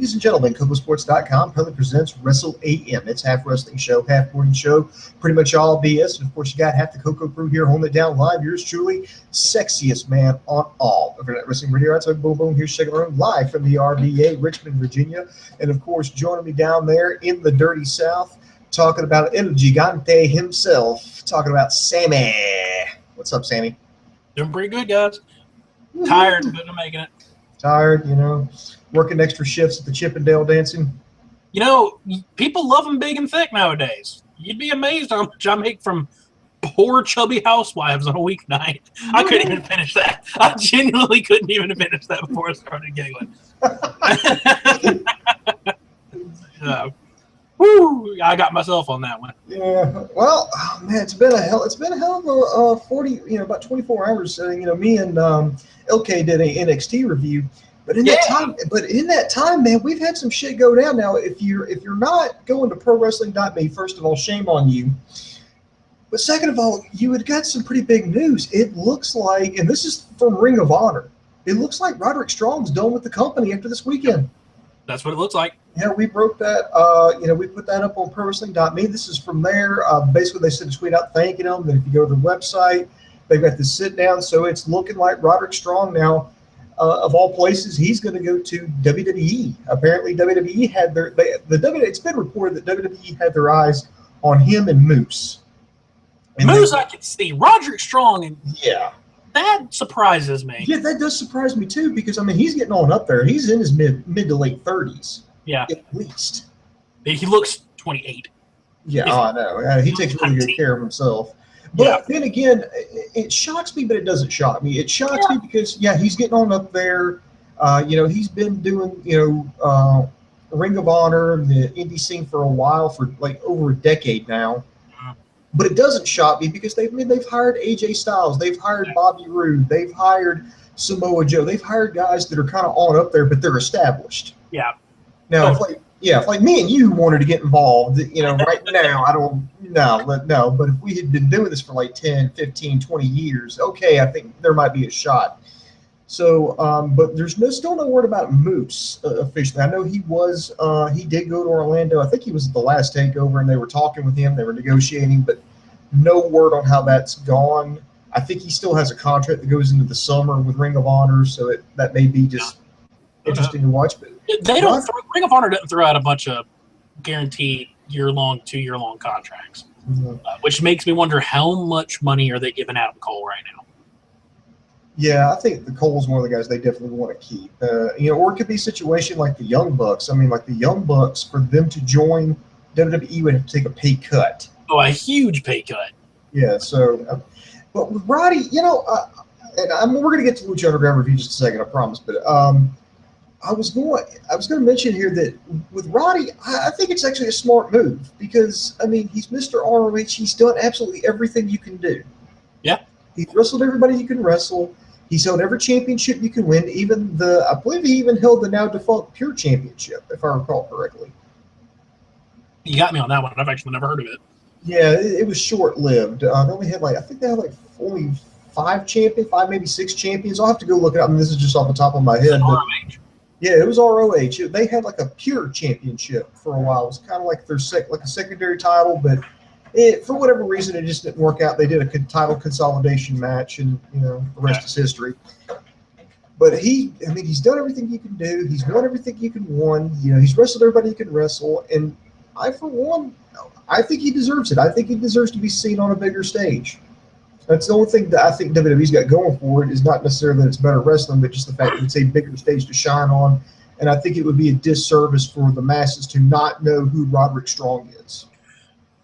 ladies and gentlemen, KocoSports.com proudly presents Wrestle AM. It's half wrestling show, half morning show, pretty much all BS. And of course, you got half the Coco crew here holding it down live. Yours truly, sexiest man on all of Internet Wrestling Radio. That's Boom Boom here, shaking around live from the RVA, Richmond, Virginia. And of course, joining me down there in the dirty South, talking about El Gigante himself, talking about Sammy. What's up, Sammy? Doing pretty good, guys. Tired, but I'm making it. Tired, working extra shifts at the Chippendale dancing. People love them big and thick nowadays. You'd be amazed how much I make from poor chubby housewives on a weeknight. I couldn't even finish that. I genuinely couldn't even finish that before I started giggling. Woo! I got myself on that one. Yeah. Well, man, it's been a hell of a 40, about 24 hours. Me and LK did a NXT review, but in that time, man, we've had some shit go down. Now, if you're not going to ProWrestling.me, first of all, shame on you. But second of all, you had got some pretty big news. It looks like, and this is from Ring of Honor, it looks like Roderick Strong's done with the company after this weekend. That's what it looks like. Yeah, we broke that. We put that up on ProWrestling.me. This is from there. Basically, they sent a tweet out thanking them. Then if you go to their website, they've got this sit down. So it's looking like Roderick Strong now, of all places, he's going to go to WWE. Apparently, WWE had it's been reported that WWE had their eyes on him and Moose. And Moose, I can see. Roderick Strong, and yeah. That surprises me. Yeah, that does surprise me too, because he's getting on up there. He's in his mid to late 30s. Yeah, at least. He looks 28. Yeah, I know. He takes really good care of himself. But then again, it shocks me, but it doesn't shock me. It shocks me because he's getting on up there. He's been doing Ring of Honor, the indie scene for a while, for like over a decade now. But it doesn't shock me because they've hired AJ Styles, they've hired Bobby Roode, they've hired Samoa Joe, they've hired guys that are kind of on up there, but they're established. Yeah. Now, if me and you wanted to get involved, right now, I don't know. But if we had been doing this for like 10, 15, 20 years, okay, I think there might be a shot. So, but there's still no word about Moose officially. I know he did go to Orlando. I think he was at the last takeover, and they were talking with him. They were negotiating, but no word on how that's gone. I think he still has a contract that goes into the summer with Ring of Honor, so that may be just interesting to watch. But Ring of Honor doesn't throw out a bunch of guaranteed year-long, 2-year-long contracts, which makes me wonder how much money are they giving out in Cole right now. Yeah, I think the Cole's one of the guys they definitely want to keep. Or it could be a situation like the Young Bucks. Like the Young Bucks, for them to join WWE would have to take a pay cut. Oh, a huge pay cut. Yeah, so, but with Roddy, and we're going to get to Lucha Underground review in just a second, I promise. But I was going to mention here that with Roddy, I think it's actually a smart move because, he's Mr. ROH. He's done absolutely everything you can do. Yeah. He's wrestled everybody you can wrestle. He's held every championship you can win, I believe he even held the now defunct Pure Championship, if I recall correctly. You got me on that one. I've actually never heard of it. Yeah, it was short-lived. They only had I think they had only 5 champions, 5 maybe 6 champions. I'll have to go look it up. This is just off the top of my head. ROH? Yeah, it was ROH. They had a Pure Championship for a while. It was kind of like their a secondary title, but for whatever reason, it just didn't work out. They did a title consolidation match, and the rest is history. But he's done everything you can do. He's won everything you can win. He's wrestled everybody you can wrestle, and I think he deserves it. I think he deserves to be seen on a bigger stage. That's the only thing that I think WWE's got going for it is not necessarily that it's better wrestling, but just the fact that it's a bigger stage to shine on. And I think it would be a disservice for the masses to not know who Roderick Strong is.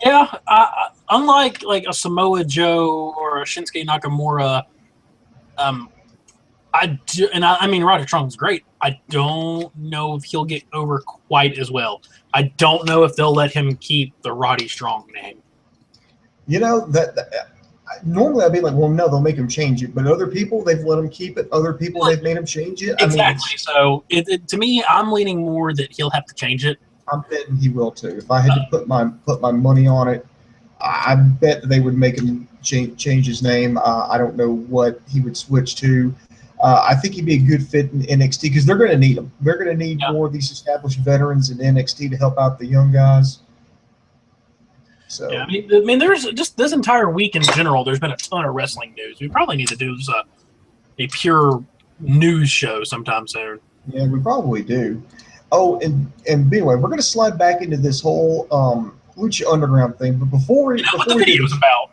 Yeah, unlike a Samoa Joe or a Shinsuke Nakamura, Roderick Strong's great. I don't know if he'll get over quite as well. I don't know if they'll let him keep the Roddy Strong name. Normally I'd be like, well, no, they'll make him change it. But other people, they've let him keep it. Other people, they've made him change it. Exactly. So to me, I'm leaning more that he'll have to change it. I'm betting he will too. If I had to put my money on it, I bet they would make him change his name. I don't know what he would switch to. I think he'd be a good fit in NXT because they're going to need him. They're going to need more of these established veterans in NXT to help out the young guys. So yeah, I mean, there's just this entire week in general. There's been a ton of wrestling news. We probably need to do a pure news show sometime soon. Yeah, we probably do. Oh, and anyway, we're going to slide back into this whole Lucha Underground thing. But before what the video was about.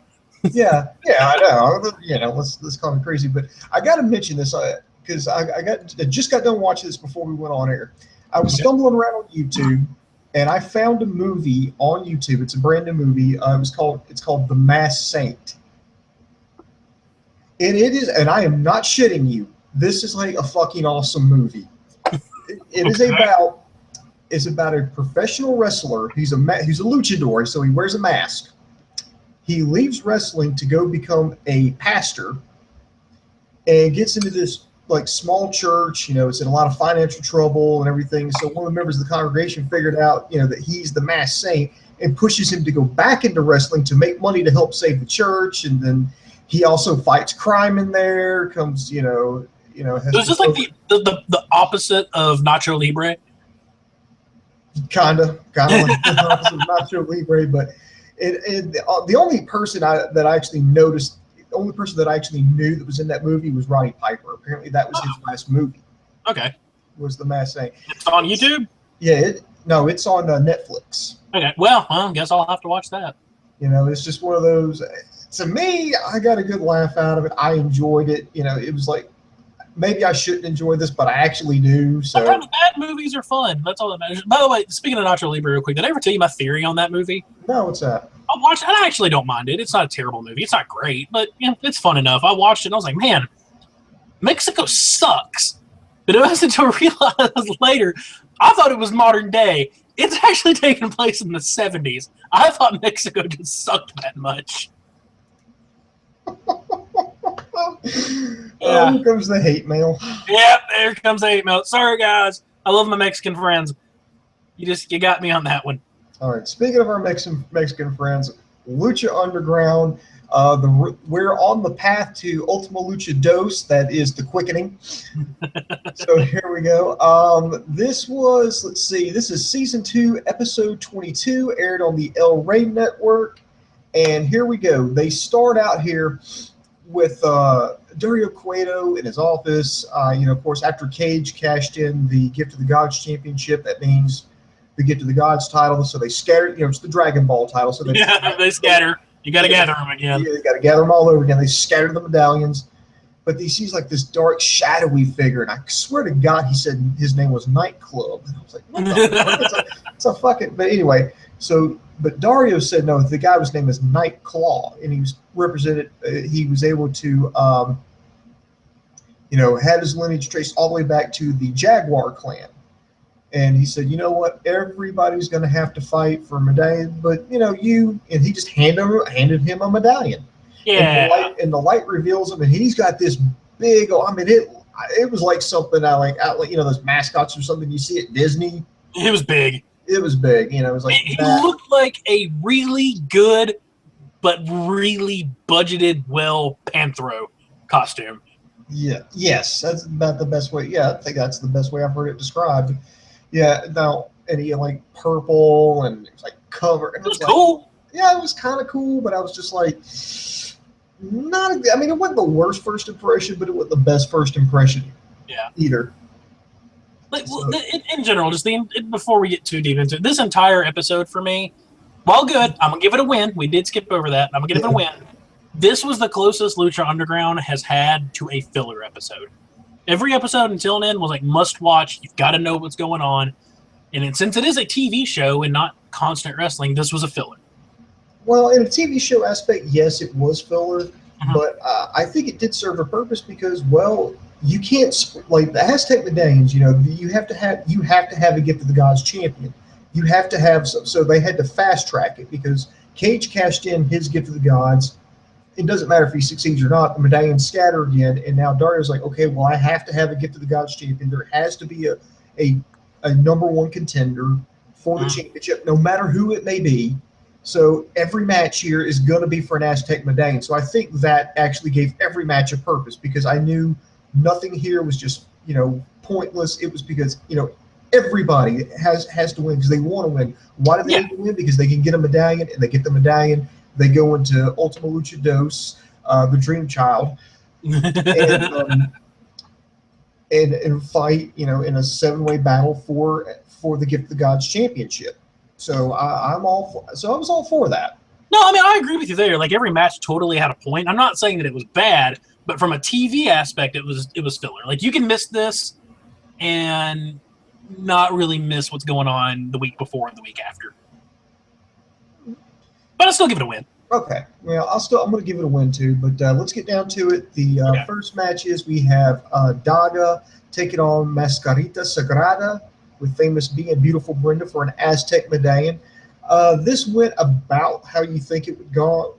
yeah, I know. You know, let's call it crazy. But I got to mention this because I just got done watching this before we went on air. I was stumbling around on YouTube, and I found a movie on YouTube. It's a brand new movie. It's called The Masked Saint. And it is, and I am not shitting you. This is like a fucking awesome movie. It's about a professional wrestler. He's a luchador, so he wears a mask. He leaves wrestling to go become a pastor, and gets into this like small church. You know, it's in a lot of financial trouble and everything. So one of the members of the congregation figured out, you know, that he's the Masked Saint, and pushes him to go back into wrestling to make money to help save the church. And then he also fights crime in there. Comes, you know. So is this like the opposite of Nacho Libre? Kind of like the opposite of Nacho Libre, but the only person that I actually noticed, the only person that I actually knew that was in that movie was Roddy Piper. Apparently, that was his last movie. Okay, was The Masked Saint. It's on YouTube? Yeah, it's on Netflix. Okay, well, I guess I'll have to watch that. You know, it's just one of those. To me, I got a good laugh out of it. I enjoyed it. You know, it was like, maybe I shouldn't enjoy this, but I actually do. So sometimes bad movies are fun. That's all that matters. By the way, speaking of Nacho Libre real quick, did I ever tell you my theory on that movie? No, what's that? I watched it. I actually don't mind it. It's not a terrible movie. It's not great, but it's fun enough. I watched it and I was like, man, Mexico sucks. But it wasn't until I realized later, I thought it was modern day. It's actually taking place in the 70s. I thought Mexico just sucked that much. Here comes the hate mail. Yeah, there comes the hate mail. Sorry, guys. I love my Mexican friends. You got me on that one. All right. Speaking of our Mexican friends, Lucha Underground. We're on the path to Ultima Lucha Dos. That is the quickening. So here we go. This is season 2, episode 22, aired on the El Rey Network. And here we go. They start out here with Dario Cueto in his office. Of course, after Cage cashed in the Gift of the Gods Championship, that means the Gift of the Gods title. So they scattered. It's the Dragon Ball title. So they scatter. You got to gather them again. Yeah, they got to gather them all over again. They scattered the medallions, but he sees like this dark, shadowy figure, and I swear to God, he said his name was Nightclub. And I was like, what the fuck? It's a fucking. But anyway, but Dario said no. The guy was named as Nightclaw, and he was represented. He was able to, had his lineage traced all the way back to the Jaguar clan. And he said, you know what? Everybody's going to have to fight for a medallion, but and he just handed him a medallion. Yeah. And the light reveals him, and he's got this big. I mean, it was like something I like. Those mascots or something you see at Disney. It was big. It was big. It was like he looked like a really good, but really budgeted, Panthro costume. Yeah. Yes, that's about the best way. Yeah, I think that's the best way I've heard it described. Yeah. Now, and he had like purple, and it was like covered. It was cool. Yeah, it was kind of cool, but I was just like, not. I mean, it wasn't the worst first impression, but it wasn't the best first impression. Yeah. Either. In general, just before we get too deep into it, this entire episode for me, while good, I'm gonna give it a win. We did skip over that. I'm gonna give it a win. This was the closest Lucha Underground has had to a filler episode. Every episode until then was like must watch. You've got to know what's going on. And since it is a TV show and not constant wrestling, this was a filler. Well, in a TV show aspect, yes, it was filler, but I think it did serve a purpose because, you can't like the Aztec medallions. You have to have a Gift of the Gods champion. You have to have so they had to fast track it because Cage cashed in his Gift of the Gods. It doesn't matter if he succeeds or not. The medallions scatter again, and now Dario's like, okay, I have to have a Gift of the Gods champion. There has to be a number one contender for the championship, no matter who it may be. So every match here is going to be for an Aztec medallion. So I think that actually gave every match a purpose because I knew nothing here was just, pointless. It was because, everybody has to win because they want to win. Why do they need to win? Because they can get a medallion, and they get the medallion. They go into Ultima Lucha Dos, the Dream Child, and fight, in a 7-way battle for the Gift of the Gods championship. So I was all for that. No, I mean, I agree with you there. Like, every match totally had a point. I'm not saying that it was bad, but from a TV aspect, it was filler. Like, you can miss this and not really miss what's going on the week before and the week after. But I'll still give it a win. Okay. Well, I'm going to give it a win too. But let's get down to it. The first match is we have Daga taking on Mascarita Sagrada with Famous B and Beautiful Brenda for an Aztec medallion. This went about how you think it would go.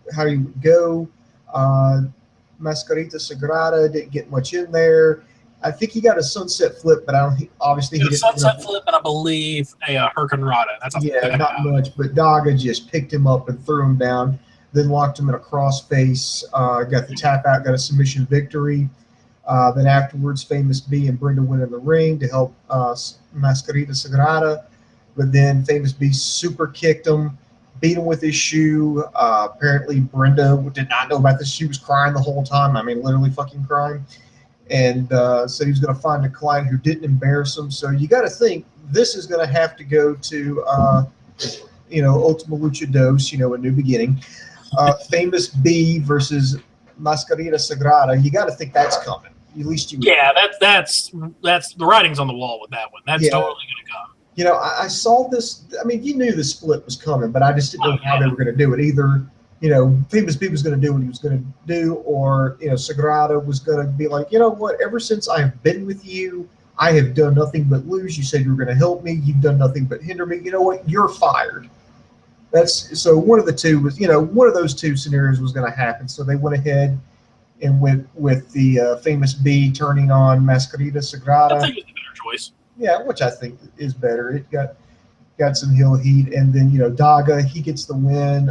Mascarita Sagrada didn't get much in there. I think he got a sunset flip, but obviously he didn't. Sunset flip, and I believe a Hurricanrana. Not much. But Daga just picked him up and threw him down, then locked him in a crossface. Got the tap out, got a submission victory. Then afterwards, Famous B and Brenda went in the ring to help Mascarita Sagrada. But then Famous B super kicked him, beat him with his shoe. Apparently, Brenda did not know about this. She was crying the whole time. I mean, literally fucking crying. And said he was going to find a client who didn't embarrass him. So you got to think this is going to have to go to, Ultima Lucha Dos, a new beginning. Famous B versus Mascarita Sagrada. You got to think that's coming. At least you. Yeah, that's the writing's on the wall with that one. That's totally going to come. I saw this. I mean, you knew the split was coming, but I just didn't know how they were going to do it. Either, Famous B was going to do what he was going to do, or, Sagrada was going to be like, you know what, ever since I have been with you, I have done nothing but lose. You said you were going to help me. You've done nothing but hinder me. You know what? You're fired. So one of the two was, one of those two scenarios was going to happen. So they went ahead and went with the Famous B turning on Mascarita Sagrada. I think it's a better choice. Yeah, which I think is better. It got some heel heat, and then Daga, he gets the win.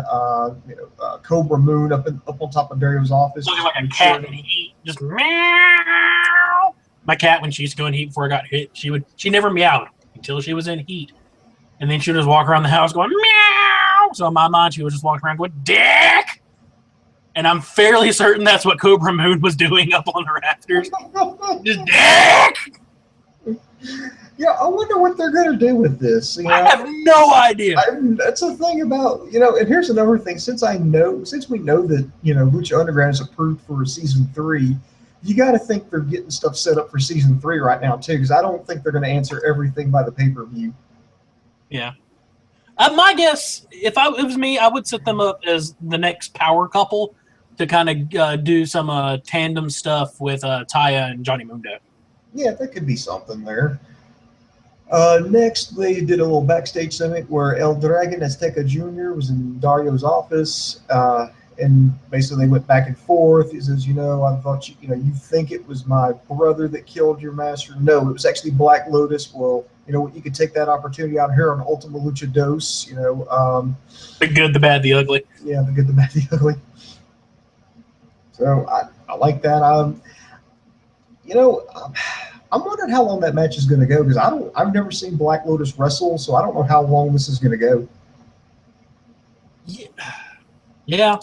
Cobra Moon up on top of Dario's office, looking like a cat in heat, just meow. My cat, when she used to go in heat before I got hit, she never meowed until she was in heat, and then she would just walk around the house going meow. So in my mind, she was just walking around going dick, and I'm fairly certain that's what Cobra Moon was doing up on the rafters, just dick. Yeah, I wonder what they're going to do with this. I have no idea. That's the thing about, and here's another thing. Since we know that, Lucha Underground is approved for season 3, you got to think they're getting stuff set up for season 3 right now, too, because I don't think they're going to answer everything by the pay-per-view. Yeah. My guess, if it was me, I would set them up as the next power couple to kind of do some tandem stuff with Taya and Johnny Mundo. Yeah, that could be something there. Next, they did a little backstage segment where El Dragon Azteca Jr. was in Dario's office, and basically they went back and forth. He says, I thought you think it was my brother that killed your master. No, it was actually Black Lotus. Well, you could take that opportunity out here on Ultima Lucha Dos. The good, the bad, the ugly. Yeah, the good, the bad, the ugly. So I like that. I'm wondering how long that match is going to go because I've never seen Black Lotus wrestle, so I don't know how long this is going to go. Yeah.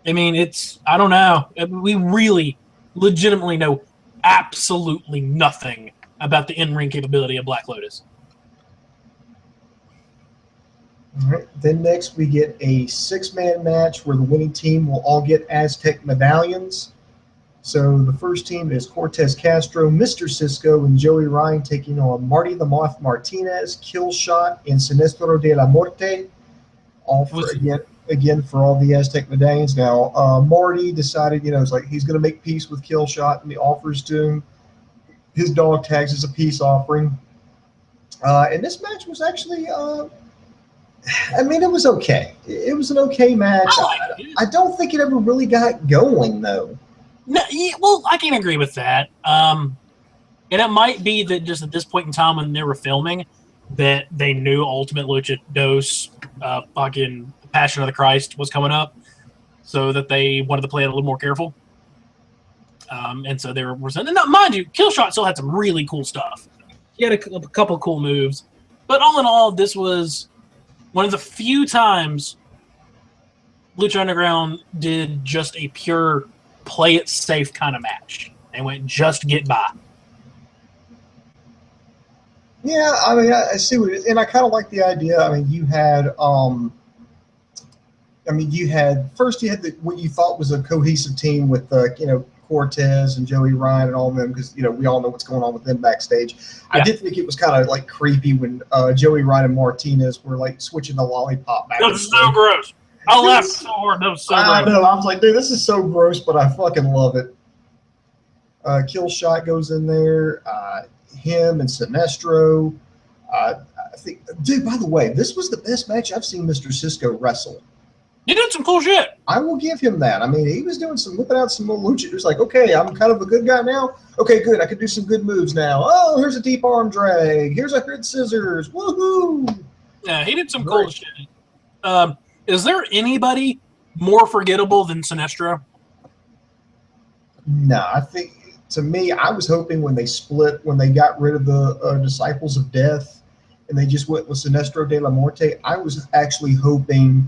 I mean, I don't know. We really legitimately know absolutely nothing about the in-ring capability of Black Lotus. All right. Then next we get a 6-man match where the winning team will all get Aztec medallions. So the first team is Cortez Castro, Mr. Cisco, and Joey Ryan taking on Marty the Moth Martinez, Killshot, and Sinestro de la Muerte. All for again for all the Aztec medallions. Now Marty decided, it's like he's going to make peace with Killshot, and he offers to him his dog tags as a peace offering. And this match was actually, it was okay. It was an okay match. I don't think it ever really got going though. No, well, I can agree with that. And it might be that just at this point in time when they were filming, that they knew Ultimate Lucha Dos, fucking Passion of the Christ was coming up, so that they wanted to play it a little more careful. And so they were presented. Now, mind you, Killshot still had some really cool stuff. He had a couple of cool moves. But all in all, this was one of the few times Lucha Underground did just a pure play it safe kind of match. They went just get by. Yeah, I mean, I see what it is. And I kind of like the idea. I mean, you had what you thought was a cohesive team with, Cortez and Joey Ryan and all of them, because, we all know what's going on with them backstage. Yeah. I did think it was kind of, creepy when Joey Ryan and Martinez were, switching the lollipop back. That was so gross. I laughed so hard. That was so gross. I know. I was like, dude, this is so gross, but I fucking love it. Killshot goes in there. Him and Sinestro. I think, dude, by the way, this was the best match I've seen Mr. Cisco wrestle. He did some cool shit. I will give him that. I mean, he was whipping out some more lucha. It was like, okay, I'm kind of a good guy now. Okay, good. I can do some good moves now. Oh, here's a deep arm drag. Here's a hood scissors. Woohoo! Yeah, he did some cool shit. Is there anybody more forgettable than Sinestro? No, I think, to me, I was hoping when they got rid of the Disciples of Death and they just went with Sinestro de la Muerte, I was actually hoping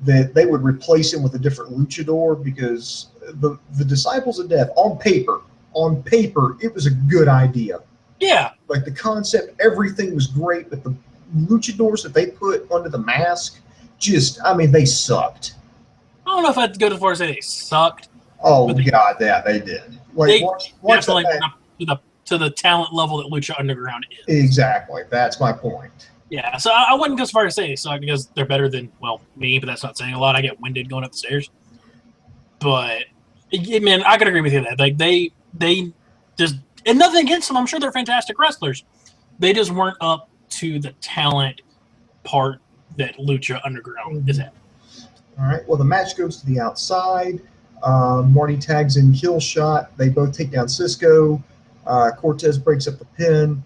that they would replace him with a different luchador, because the Disciples of Death, on paper, it was a good idea. Yeah. Like the concept, everything was great, but the luchadors that they put under the mask, they sucked. I don't know if I'd go as far as say they sucked. Oh, God, yeah, they did. They definitely went up to the talent level that Lucha Underground is. Exactly. That's my point. Yeah, so I wouldn't go as far as say they suck, because they're better than, me, but that's not saying a lot. I get winded going up the stairs. But, man, I could agree with you that. They just, and nothing against them, I'm sure they're fantastic wrestlers. They just weren't up to the talent part that Lucha Underground is at. All right, well, the match goes to the outside. Marty tags in Killshot. They both take down Cisco. Cortez breaks up the pin.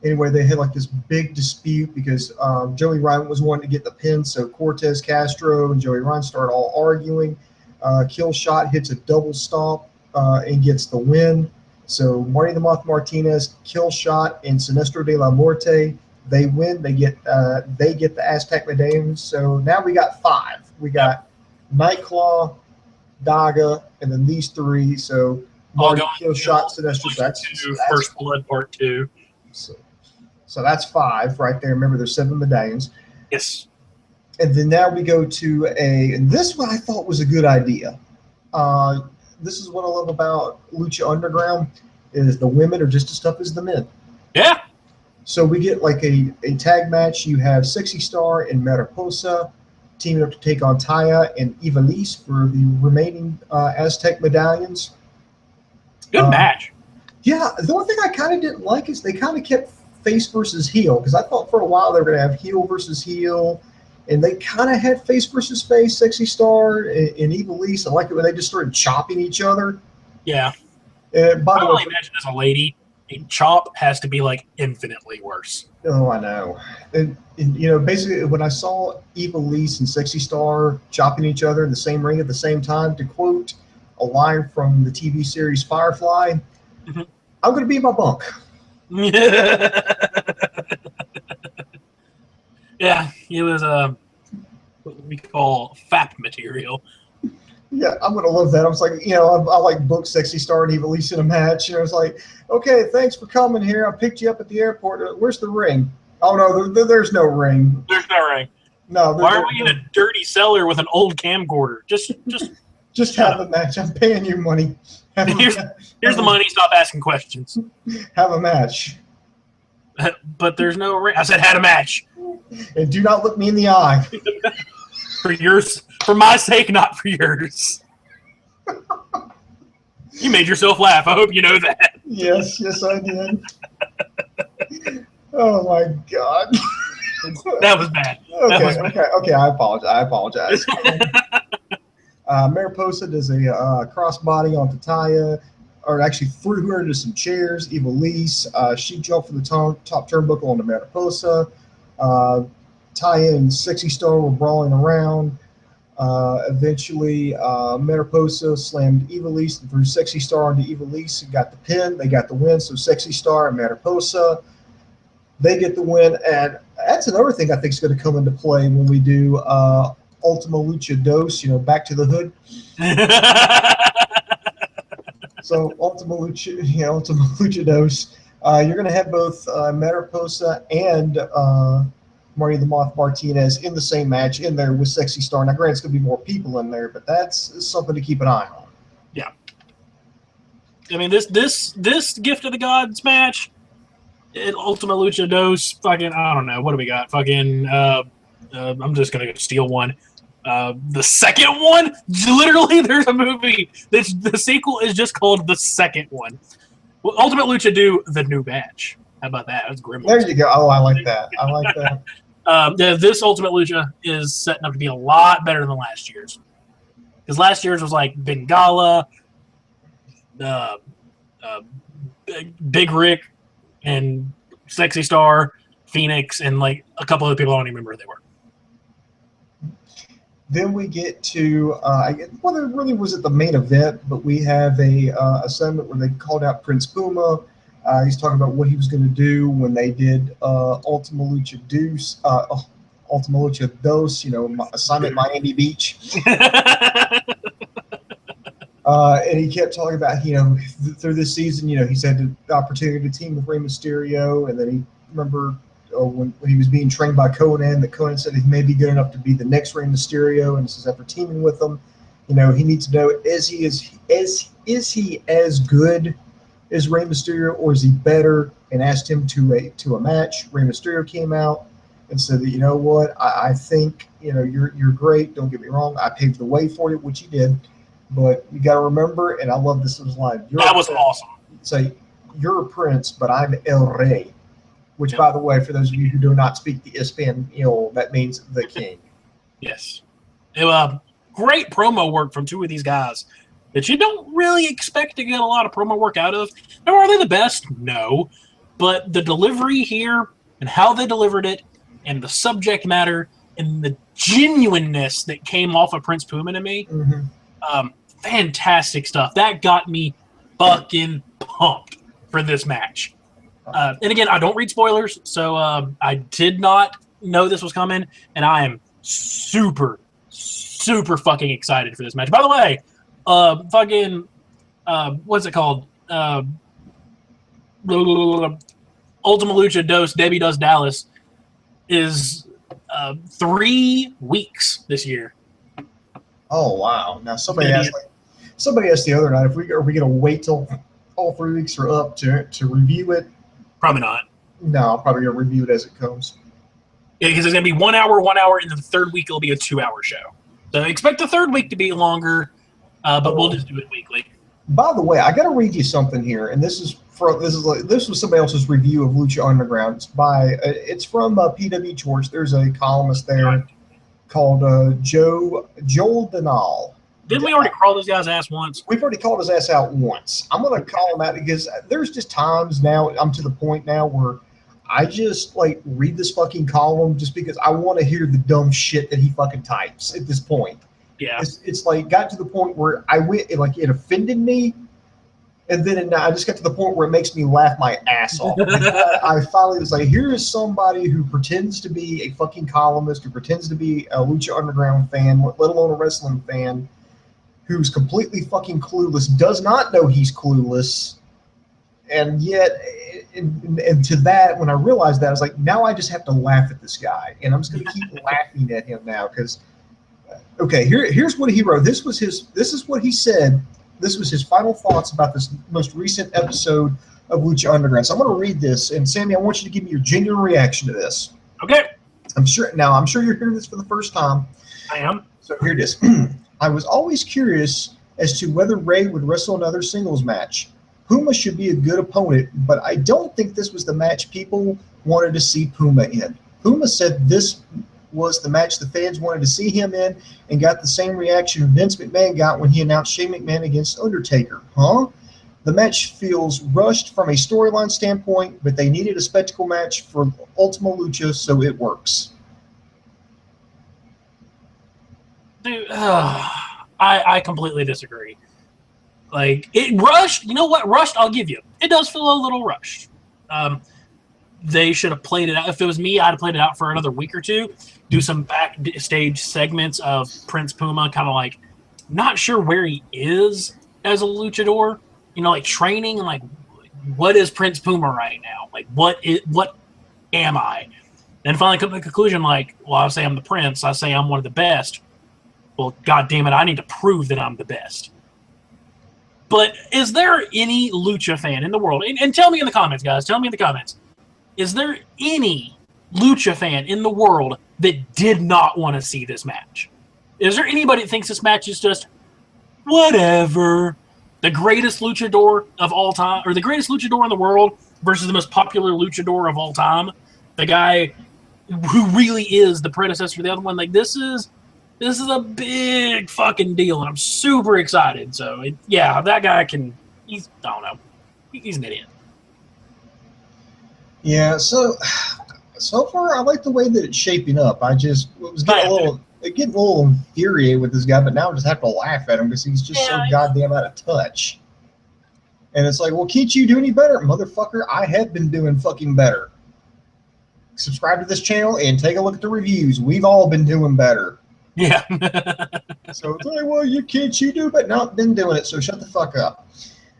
Anyway, they had this big dispute because Joey Ryan was wanting to get the pin, so Cortez Castro and Joey Ryan start all arguing. Killshot hits a double stomp and gets the win. So Marty the Moth Martinez, Killshot, and Sinestro de la Muerte, they win. They get the Aztec Medallions. So now we got 5. We got Nightclaw, Daga, and then these 3. So Marty, Killshot, Sinestro. That's First Blood Part 2. So that's 5 right there. Remember, there's 7 medallions. Yes. And then now we go to and this one I thought was a good idea. This is what I love about Lucha Underground, is the women are just as tough as the men. Yeah. So we get a tag match. You have Sexy Star and Mariposa teaming up to take on Taya and Ivelisse for the remaining Aztec medallions. Good match. Yeah, the only thing I kind of didn't like is they kind of kept face versus heel, because I thought for a while they were going to have heel versus heel, and they kind of had face versus face, Sexy Star and Ivelisse. I like it when they just started chopping each other. Yeah. By the way, imagine as a lady, a chop has to be infinitely worse. Oh, I know. And basically when I saw Ivelisse and Sexy Star chopping each other in the same ring at the same time, to quote a line from the TV series Firefly, mm-hmm. I'm going to be in my bunk. Yeah, it was what we call FAP material. Yeah, I'm going to love that. I was like, I booked Sexy Star and Ivelisse in a match. I was like, okay, thanks for coming here. I picked you up at the airport. Where's the ring? Oh, no, there's no ring. There's no ring. No. Why are we in a dirty cellar with an old camcorder? Just have a match. I'm paying you money. Here's the money. Stop asking questions. Have a match. But there's no ring. I said had a match. And do not look me in the eye. For my sake, not for yours. You made yourself laugh. I hope you know that. Yes, I did. Oh my God. That was bad. Okay. I apologize. Mariposa does a crossbody onto Taya, or actually threw her into some chairs. Ivelisse, she jumped for the top turnbuckle onto Mariposa. Taya and Sexy Star were brawling around. Eventually, Mariposa slammed Ivelisse and threw Sexy Star into Ivelisse and got the pin. They got the win. So Sexy Star and Mariposa, they get the win. And that's another thing I think is going to come into play when we do Ultima Lucha Dos, Back to the Hood. So Ultima Lucha Dos. You're going to have both Mariposa and Marty the Moth Martinez in the same match in there with Sexy Star. Now, granted, it's going to be more people in there, but that's something to keep an eye on. Yeah. I mean, this Gift of the Gods match, Ultima Lucha Dos, fucking, I don't know. What do we got? Fucking, I'm just going to steal one. The second one? Literally, there's a movie. The sequel is just called The Second One. Well, Ultimate Lucha do The New Batch. How about that? That's grim. There you go. Oh, I like that. Yeah, this Ultimate Lucha is setting up to be a lot better than last year's. Because last year's was like Bengala, Big Rick, and Sexy Star, Phoenix, and like a couple of people I don't even remember who they were. Then we get to, well, there really wasn't the main event, but we have a segment where they called out Prince Puma. He's talking about what he was going to do when they did Ultima Lucha Dos, assignment Miami Beach. And he kept talking about, through this season, he's had the opportunity to team with Rey Mysterio, and then he remember when he was being trained by Conan, that Conan said he may be good enough to be the next Rey Mysterio, and says after teaming with him, he needs to know is he as good as Rey Mysterio, or is he better? And asked him to a match. Rey Mysterio came out and said that, you know what, I think you're great. Don't get me wrong, I paved the way for you, which he did. But you got to remember, and I love this line. That was awesome. Say, you're a prince, but I'm El Rey. Which, by the way, for those of you who do not speak the Espanol, that means the king. Yes. Great promo work from two of these guys that you don't really expect to get a lot of promo work out of. Now, are they the best? No. But the delivery here and how they delivered it and the subject matter and the genuineness that came off of Prince Puma to me, fantastic stuff. That got me fucking pumped for this match. And again, I don't read spoilers, so I did not know this was coming, and I am super, super fucking excited for this match. By the way, what's it called? Ultima Lucha Dos, Debbie Does Dallas is 3 weeks this year. Oh wow! Now somebody asked the other night, are we going to wait till all 3 weeks are up to review it? Probably not. No, I'll probably going to review it as it comes. Yeah, because it's going to be 1 hour, and then the third week it'll be a 2-hour show. So expect the third week to be longer, but we'll just do it weekly. By the way, I got to read you something here, and this was somebody else's review of Lucha Underground. It's from PWME. There's a columnist there called Joel Denal. Didn't we already crawl this guy's ass once? We've already called his ass out once. I'm going to call him out because there's just times now, I'm to the point now where I just read this fucking column just because I want to hear the dumb shit that he fucking types at this point. Yeah. It's got to the point where it offended me. And then I just got to the point where it makes me laugh my ass off. I finally was like, here is somebody who pretends to be a fucking columnist, who pretends to be a Lucha Underground fan, let alone a wrestling fan, who's completely fucking clueless, does not know he's clueless. And yet, and to that, when I realized that, I was like, now I just have to laugh at this guy. And I'm just going to keep laughing at him now because, okay, here's what he wrote. This is what he said. This was his final thoughts about this most recent episode of Lucha Underground. So I'm going to read this. And Sammy, I want you to give me your genuine reaction to this. Okay. I'm sure you're hearing this for the first time. I am. So here it is. I was always curious as to whether Ray would wrestle another singles match. Puma should be a good opponent, but I don't think this was the match people wanted to see Puma in. Puma said this was the match the fans wanted to see him in and got the same reaction Vince McMahon got when he announced Shane McMahon against Undertaker. Huh? The match feels rushed from a storyline standpoint, but they needed a spectacle match for Ultima Lucha, so it works. Dude, I completely disagree. Like, it rushed. You know what? Rushed, I'll give you. It does feel a little rushed. They should have played it out. If it was me, I'd have played it out for another week or two. Do some backstage segments of Prince Puma, kind of like not sure where he is as a luchador. You know, like training and like, what is Prince Puma right now? Like, what am I? And finally come to the conclusion, like, well, I say I'm the Prince. I say I'm one of the best. Well, God damn it, I need to prove that I'm the best. But is there any lucha fan in the world, and tell me in the comments, guys, tell me in the comments, is there any lucha fan in the world that did not want to see this match? Is there anybody that thinks this match is just whatever? The greatest luchador of all time, or the greatest luchador in the world versus the most popular luchador of all time, the guy who really is the predecessor to the other one. Like, this is a big fucking deal, and I'm super excited. So, yeah, that guy I don't know. He's an idiot. Yeah, so far I like the way that it's shaping up. I just was getting a little infuriated with this guy, but now I just have to laugh at him because he's just so goddamn out of touch. And it's like, well, can't you do any better, motherfucker? I have been doing fucking better. Subscribe to this channel and take a look at the reviews. We've all been doing better. Yeah. So it's like, well, you do, but not been doing it, so shut the fuck up.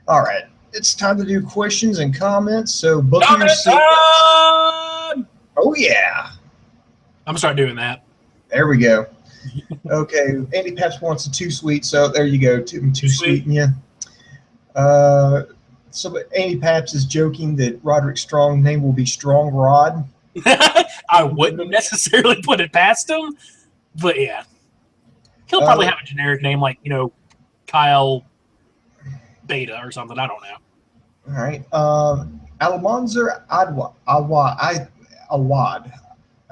All right. It's time to do questions and comments. So book your seat. Oh yeah. I'm gonna start doing that. There we go. Okay, Andy Paps wants a too sweet, so there you go. Too sweet, yeah. So Andy Paps is joking that Roderick Strong's name will be Strong Rod. I wouldn't necessarily put it past him, but yeah, he'll probably have a generic name like, you know, Kyle Beta or something. I don't know. All right. Almanzar Awad.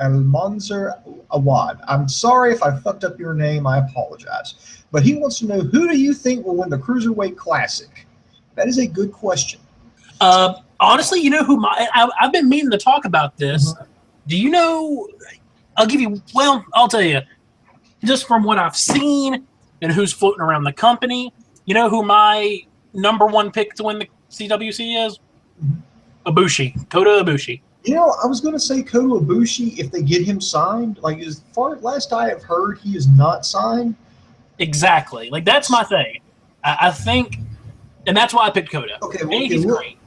Almanzar Awad. I'm sorry if I fucked up your name. I apologize. But he wants to know, who do you think will win the Cruiserweight Classic? That is a good question. Honestly, you know who I've been meaning to talk about this. Mm-hmm. Do you know? I'll tell you. Just from what I've seen and who's floating around the company, you know who my number one pick to win the CWC is? Mm-hmm. Ibushi. Kota Ibushi. You know, I was going to say Kota Ibushi if they get him signed. Like, as far last I have heard, he is not signed. Exactly. Like, that's my thing. I think, and that's why I picked Kota. Okay,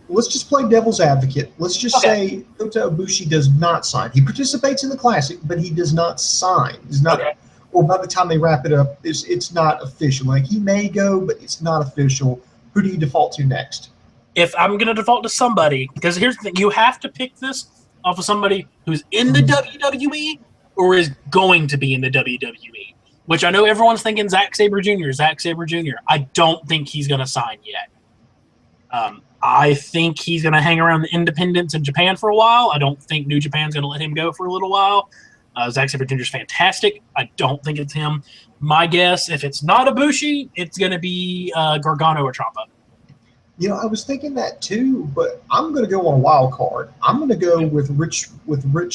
let's just play devil's advocate. Let's just say Kota Ibushi does not sign. He participates in the Classic, but he does not sign. He's not. Okay. Or by the time they wrap it up, it's not official. Like, he may go, but it's not official. Who do you default to next? If I'm going to default to somebody, because here's the thing, you have to pick this off of somebody who's in the WWE or is going to be in the WWE, which I know everyone's thinking Zack Sabre Jr. I don't think he's going to sign yet. I think he's going to hang around the independents in Japan for a while. I don't think New Japan's going to let him go for a little while. Zack Sabre Jr. is fantastic. I don't think it's him. My guess, if it's not Ibushi, it's going to be Gargano or Ciampa. You know, I was thinking that too, but I'm going to go on a wild card. I'm going to go with Rich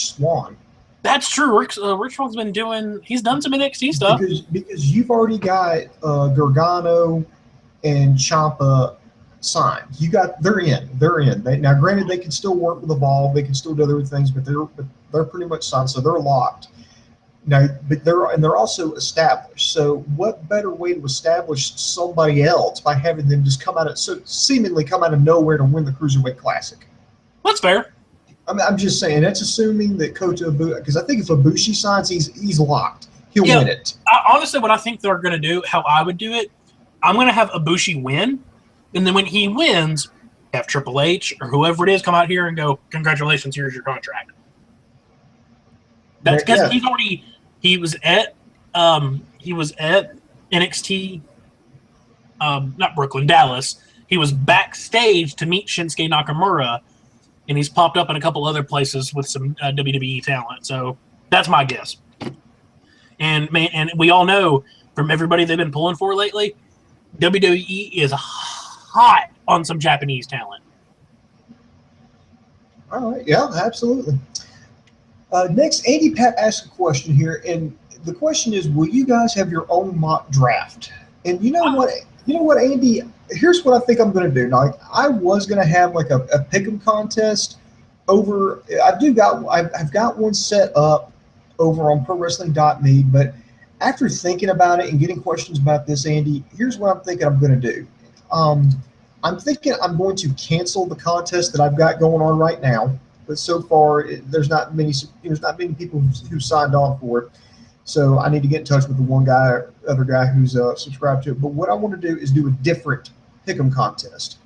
Swann. That's true. Rich Swann's he's done some NXT stuff. Because you've already got Gargano and Ciampa signed. They're in. Now, granted, they can still work with Evolve. They can still do other things, but they're pretty much signed, so they're locked. Now, but they're also established. So, what better way to establish somebody else by having them just seemingly come out of nowhere to win the Cruiserweight Classic? That's fair. I'm just saying, that's assuming that Kota Ibushi, because I think if Ibushi signs, he's locked. He'll win it. Honestly, what I think they're going to do, how I would do it, I'm going to have Ibushi win, and then when he wins, have Triple H or whoever it is come out here and go, congratulations, here's your contract. That's because he was at NXT, not Brooklyn, Dallas. He was backstage to meet Shinsuke Nakamura, and he's popped up in a couple other places with some WWE talent. So that's my guess. And we all know from everybody they've been pulling for lately, WWE is hot on some Japanese talent. All right, yeah, absolutely. Next, Andy Pat asked a question here, and the question is, will you guys have your own mock draft? And you know what, Andy? Here's what I think I'm going to do. Now, like, I was going to have like a pick'em contest over. I've got one set up over on ProWrestling.me, but after thinking about it and getting questions about this, Andy, here's what I'm thinking I'm going to do. I'm thinking I'm going to cancel the contest that I've got going on right now. But so far, there's not many people who signed on for it. So I need to get in touch with the other guy who's subscribed to it. But what I want to do is do a different pick'em contest.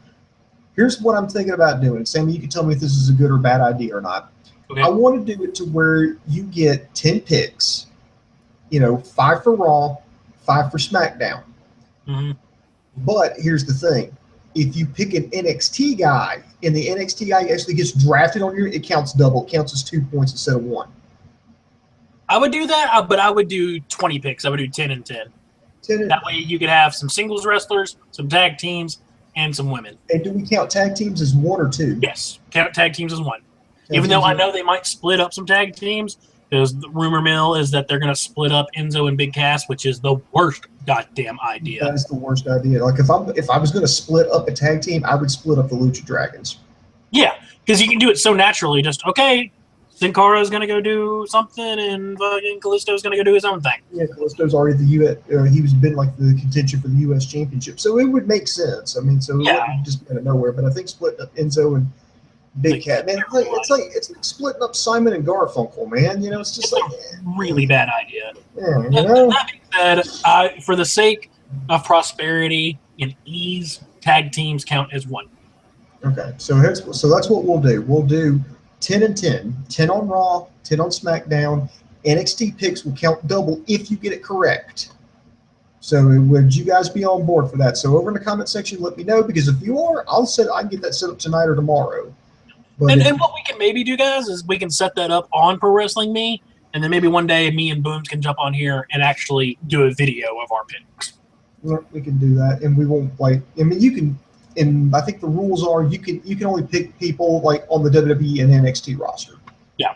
Here's what I'm thinking about doing. Sammy, you can tell me if this is a good or bad idea or not. Okay. I want to do it to where you get 10 picks, 5 for Raw, 5 for SmackDown. Mm-hmm. But here's the thing. If you pick an NXT guy and the NXT guy actually gets drafted on it counts double. It counts as 2 points instead of 1. I would do that, but I would do 20 picks. I would do 10 and 10. That way you could have some singles wrestlers, some tag teams, and some women. And do we count tag teams as 1 or 2? Yes, count tag teams as 1. Even though I know they might split up some tag teams, because the rumor mill is that they're going to split up Enzo and Big Cass, which is the worst goddamn idea. That is the worst idea. Like if I was going to split up a tag team, I would split up the Lucha Dragons. Yeah, because you can do it so naturally. Just Sin Cara is going to go do something, and fucking Kalisto is going to go do his own thing. Yeah, Kalisto's already the U.S. He's been like the contention for the U.S. Championship, so it would make sense. I mean, it wouldn't just be out of nowhere. But I think splitting up Enzo and Big Cat, man, it's like splitting up Simon and Garfunkel, man. It's just like really bad idea. Yeah, That being said, for the sake of prosperity and ease, tag teams count as 1. Okay, so that's what we'll do. We'll do 10 and 10, 10 on Raw, 10 on SmackDown. NXT picks will count double if you get it correct. So would you guys be on board for that? So over in the comment section, let me know, because if you are, I can get that set up tonight or tomorrow. And what we can maybe do, guys, is we can set that up on Pro Wrestling Me, and then maybe one day me and Booms can jump on here and actually do a video of our picks. Well, we can do that, and we won't you can. And I think the rules are you can only pick people like on the WWE and NXT roster. Yeah.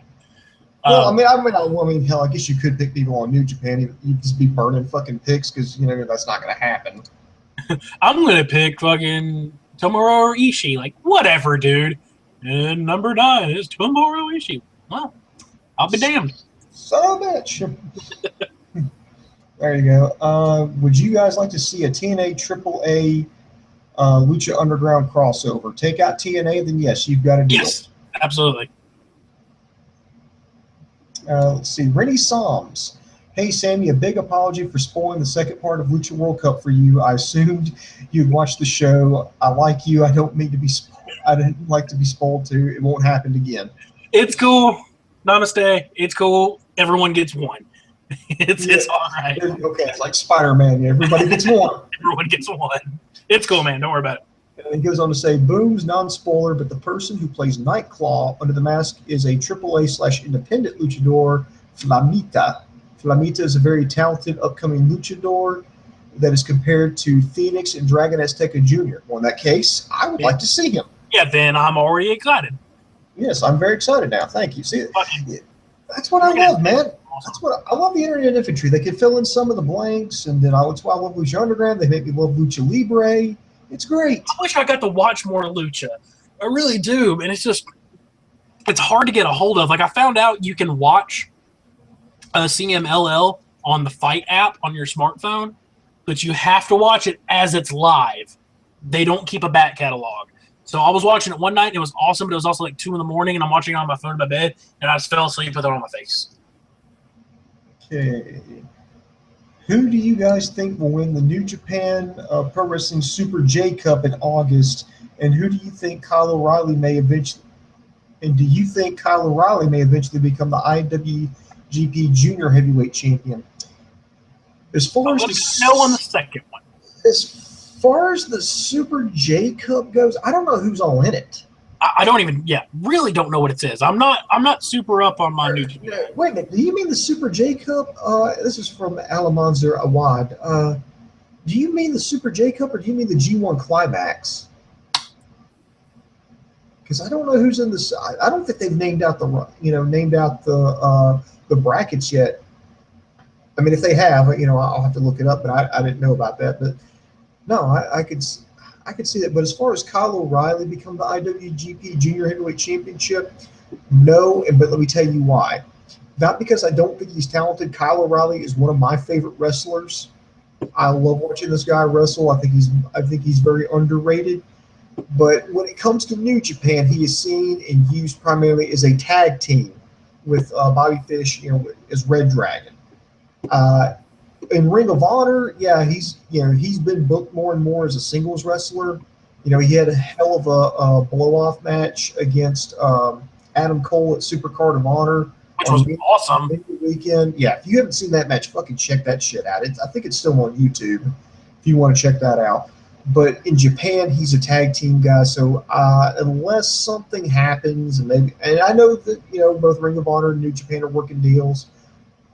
Well, hell, I guess you could pick people on New Japan. You'd just be burning fucking picks because that's not going to happen. I'm going to pick fucking Tomohiro Ishii. Like, whatever, dude. And number 9 is Tomohiro Ishii. Well, I'll be damned. Son of a bitch. There you go. Would you guys like to see a TNA AAA Lucha Underground crossover? Take out TNA, then yes, you've got to do it. Yes, absolutely. Let's see. Rennie Soms. Hey, Sammy, a big apology for spoiling the second part of Lucha World Cup for you. I assumed you'd watch the show. I like you. I don't mean to be I didn't like to be spoiled too. It won't happen again. It's cool. Namaste. It's cool. Everyone gets 1. It's all right. Okay, it's like Spider-Man. Yeah, everybody gets 1. Everyone gets 1. It's cool, man. Don't worry about it. And he goes on to say, Boom's non-spoiler, but the person who plays Nightclaw under the mask is a AAA/independent luchador, Flamita. Flamita is a very talented upcoming luchador that is compared to Phoenix and Dragon Azteca Jr. Well, in that case, I would like to see him. Yeah, then I'm already excited. Yes, I'm very excited now. Thank you. See, that's what I love, man. That's what I love. The Internet Infantry. They can fill in some of the blanks, and then that's why I love Lucha Underground. They make me love Lucha Libre. It's great. I wish I got to watch more Lucha. I really do, and it's hard to get a hold of. Like, I found out you can watch CMLL on the Fight app on your smartphone, but you have to watch it as it's live. They don't keep a back catalog. So I was watching it one night, and it was awesome, but it was also like 2 in the morning, and I'm watching it on my phone in my bed, and I just fell asleep with it on my face. Okay. Who do you guys think will win the New Japan Pro Wrestling Super J Cup in August? And who do you think Kyle O'Reilly may eventually? And do you think Kyle O'Reilly may eventually become the IWGP Junior Heavyweight Champion? As far as on the second one. As far as the Super J Cup goes, I don't know who's all in it. I don't even, really don't know what it says. I'm not super up on my New Japan. Wait a minute. Do you mean the Super J Cup? This is from Alamanzer Awad. Do you mean the Super J Cup or do you mean the G1 Climax? Because I don't know who's in this. I don't think they've named out the brackets yet. I mean, if they have, you know, I'll have to look it up, but I didn't know about that. But no, I could see that. But as far as Kyle O'Reilly become the IWGP Junior Heavyweight Championship, no. But let me tell you why. Not because I don't think he's talented. Kyle O'Reilly is one of my favorite wrestlers. I love watching this guy wrestle. I think he's very underrated. But when it comes to New Japan, he is seen and used primarily as a tag team with Bobby Fish, you know, as Red Dragon. In Ring of Honor, yeah, he's been booked more and more as a singles wrestler. You know, he had a hell of a blow-off match against Adam Cole at Supercard of Honor. Which was awesome. Weekend. Yeah, if you haven't seen that match, fucking check that shit out. I think it's still on YouTube if you want to check that out. But in Japan, he's a tag team guy. So unless something happens, and I know that, you know, both Ring of Honor and New Japan are working deals,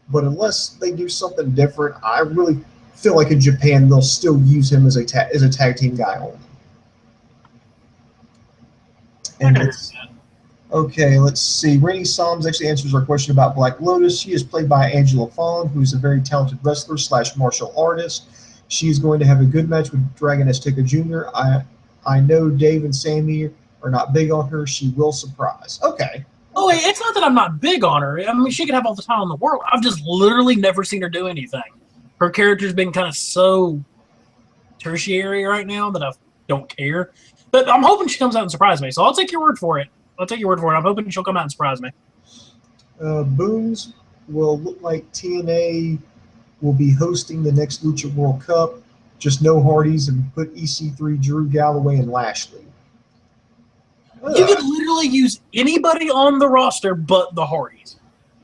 but unless they do something different, I really feel like in Japan they'll still use him as a tag team guy only. And let's see. Rainey Psalms actually answers our question about Black Lotus. She is played by Angela Fong, who's a very talented wrestler / martial artist. She is going to have a good match with Dragon Azteca Jr. I know Dave and Sammy are not big on her. She will surprise. Okay. Oh, it's not that I'm not big on her. I mean, she could have all the time in the world. I've just literally never seen her do anything. Her character's been kind of so tertiary right now that I don't care. But I'm hoping she comes out and surprises me. So I'll take your word for it. I'm hoping she'll come out and surprise me. Booms will look like TNA will be hosting the next Lucha World Cup. Just no Hardys and put EC3, Drew Galloway, and Lashley. You could literally use anybody on the roster but the Hardys.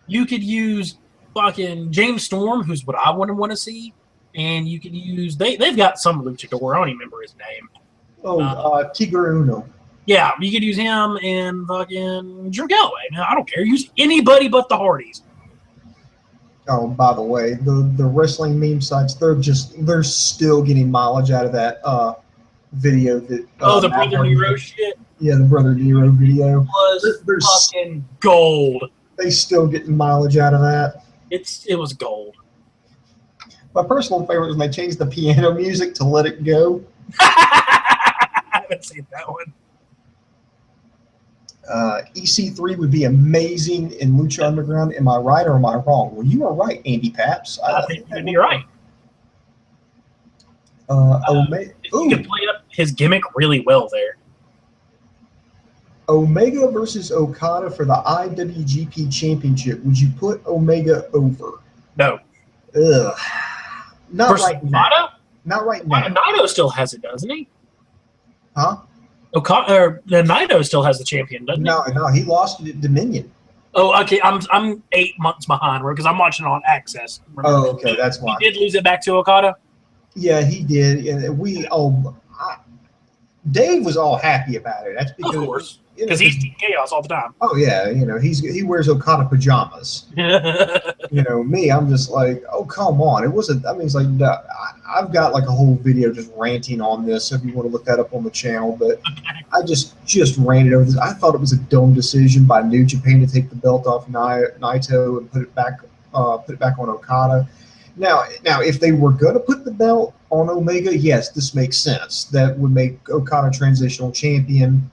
You could use fucking James Storm, who's what I wouldn't want to see, and you could use they've got some luchador. I don't even remember his name. Tigre Uno. Yeah, you could use him and fucking Drew Galloway. I don't care. Use anybody but the Hardys. Oh, by the way, the wrestling meme sites, they're still getting mileage out of that video that the Brother Nero shit. Yeah, the Brother Nero video was fucking gold. They still getting mileage out of that. It was gold. My personal favorite was when they changed the piano music to Let It Go. I haven't seen that one. EC3 would be amazing in Lucha Underground. Am I right or am I wrong? Well, you are right, Andy Paps. I think you're right. You can play up his gimmick really well there. Omega versus Okada for the IWGP Championship. Would you put Omega over? No. Ugh. Not versus right now. Not right now. Naito still has it, doesn't he? Huh? Naito still has the champion, doesn't he? No, he lost it at Dominion. Oh, okay. I'm 8 months behind because I'm watching it on Access. Remember? Oh, okay, that's why. He did lose it back to Okada. Yeah, he did, and Dave was all happy about it. That's because, of course, because he's Team Chaos all the time. Oh yeah, he wears Okada pajamas. Me, I'm just like, oh come on, it wasn't. I mean, it's like I've got like a whole video just ranting on this. So if you want to look that up on the channel, but I just ranted over this. I thought it was a dumb decision by New Japan to take the belt off Naito and put it back on Okada. Now, if they were going to put the belt on Omega, yes, this makes sense. That would make Okada transitional champion.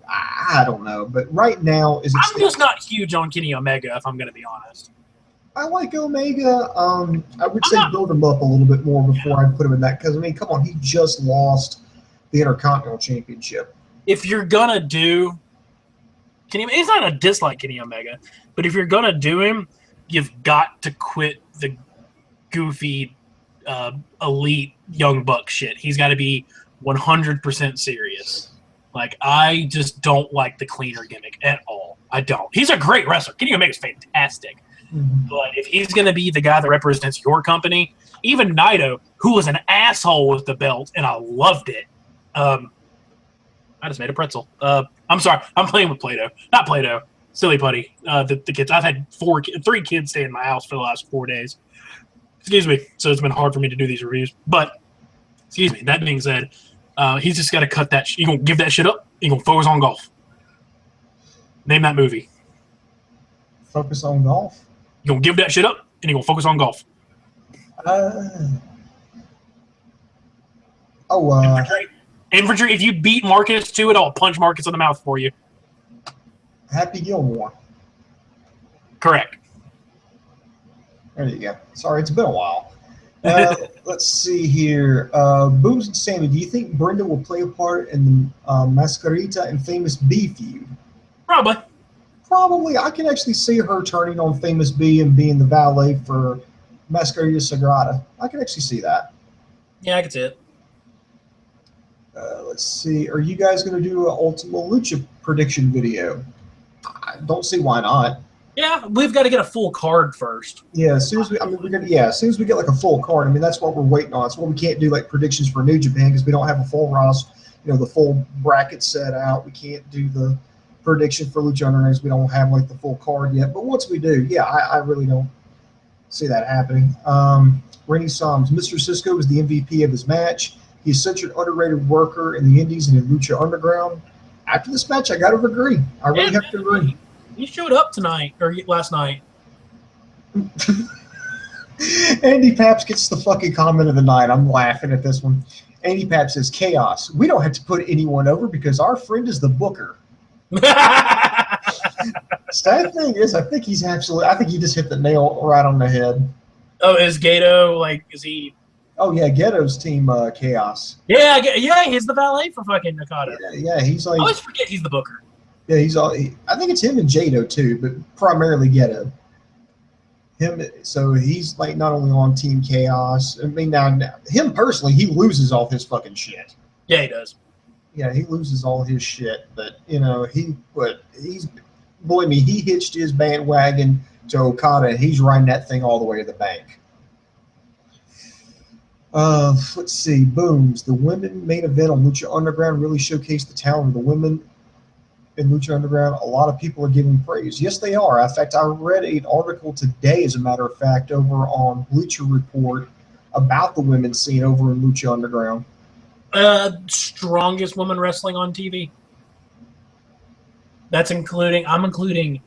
I don't know, but right now, I'm just not huge on Kenny Omega, if I'm going to be honest. I like Omega. I would say build him up a little bit more before I put him in that, because I mean, come on, he just lost the Intercontinental Championship. If you're gonna do Kenny, it's not a dislike Kenny Omega, but if you're gonna do him, you've got to quit the goofy elite young buck shit. He's got to be 100% serious. Like, I just don't like the cleaner gimmick at all. I don't. He's a great wrestler. Kenny Omega's fantastic. Mm-hmm. But if he's going to be the guy that represents your company, even Naito, who was an asshole with the belt, and I loved it. I just made a pretzel. I'm sorry. I'm playing with Play-Doh. Not Play-Doh. Silly putty. The kids. I've had 3 kids stay in my house for the last 4 days. Excuse me. So it's been hard for me to do these reviews. But, excuse me. That being said, he's just got to cut that. You're going to give that shit up. You're going to focus on golf. Name that movie. Focus on golf? You're going to give that shit up, and you're going to focus on golf. Uh, Infantry, if you beat Marcus to it, I'll punch Marcus in the mouth for you. Happy Gilmore. Correct. There you go. Sorry, it's been a while. Let's see here. Booms and Sammy, do you think Brenda will play a part in the Mascarita and Famous B feud? Probably. Probably. I can actually see her turning on Famous B and being the valet for Mascarita Sagrada. I can actually see that. Yeah, I can see it. Let's see. Are you guys going to do an Ultima Lucha prediction video? I don't see why not. Yeah, we've got to get a full card first. Yeah, as soon as we, as soon as we get like a full card, I mean, that's what we're waiting on. That's why we can't do like predictions for New Japan because we don't have a full roster, the full bracket set out. We can't do the prediction for Lucha Underground. We don't have like the full card yet. But once we do, yeah, I really don't see that happening. Rainy Psalms, Mr. Cisco is the MVP of his match. He's such an underrated worker in the Indies and in Lucha Underground. After this match, I got to agree. I really have to agree. He showed up tonight or last night. Andy Paps gets the fucking comment of the night. I'm laughing at this one. Andy Paps says, "Chaos. We don't have to put anyone over because our friend is the booker." Sad thing is, I think he just hit the nail right on the head. Oh, is Gato is he? Oh yeah, Ghetto's team Chaos. Yeah, he's the valet for fucking Nakata. Yeah, he's like. I always forget he's the booker. Yeah, I think it's him and Jado too, but primarily Ghetto. So he's like not only on Team Chaos. I mean, now him personally, he loses all his fucking shit. Yeah, he does. Yeah, he loses all his shit, but believe me, he hitched his bandwagon to Okada, and he's riding that thing all the way to the bank. Let's see. Booms. The women main event on Lucha Underground really showcased the talent of the women in Lucha Underground. A lot of people are giving praise. Yes, they are. In fact, I read an article today, as a matter of fact, over on Bleacher Report about the women's scene over in Lucha Underground. Strongest women wrestling on TV. I'm including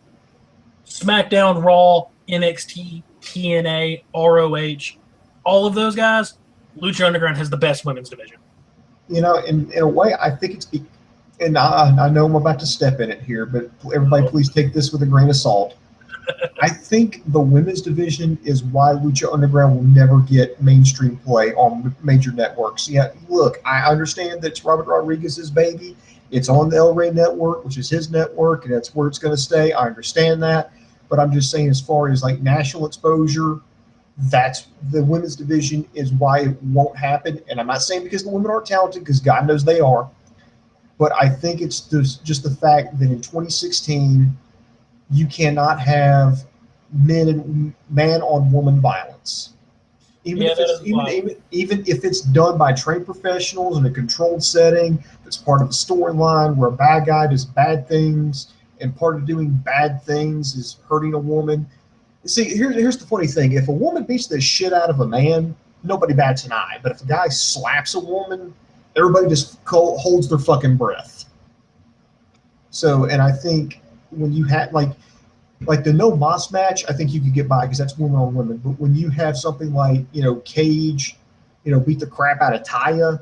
SmackDown, Raw, NXT, TNA, ROH, all of those guys. Lucha Underground has the best women's division. In a way, I think it's and I know I'm about to step in it here, but everybody please take this with a grain of salt. I think the women's division is why Lucha Underground will never get mainstream play on major networks. Yeah, look, I understand that it's Robert Rodriguez's baby. It's on the El Rey network, which is his network, and that's where it's going to stay. I understand that. But I'm just saying, as far as like national exposure, that's the women's division is why it won't happen. And I'm not saying because the women aren't talented, because God knows they are. But I think it's just the fact that in 2016, you cannot have man-on-woman violence. Even if it's done by trained professionals in a controlled setting, that's part of the storyline where a bad guy does bad things, and part of doing bad things is hurting a woman. See, here's the funny thing. If a woman beats the shit out of a man, nobody bats an eye. But if a guy slaps a woman, everybody just holds their fucking breath. So, and I think when you have like the No Mas match, I think you could get by because that's women on women. But when you have something like, Cage, beat the crap out of Taya,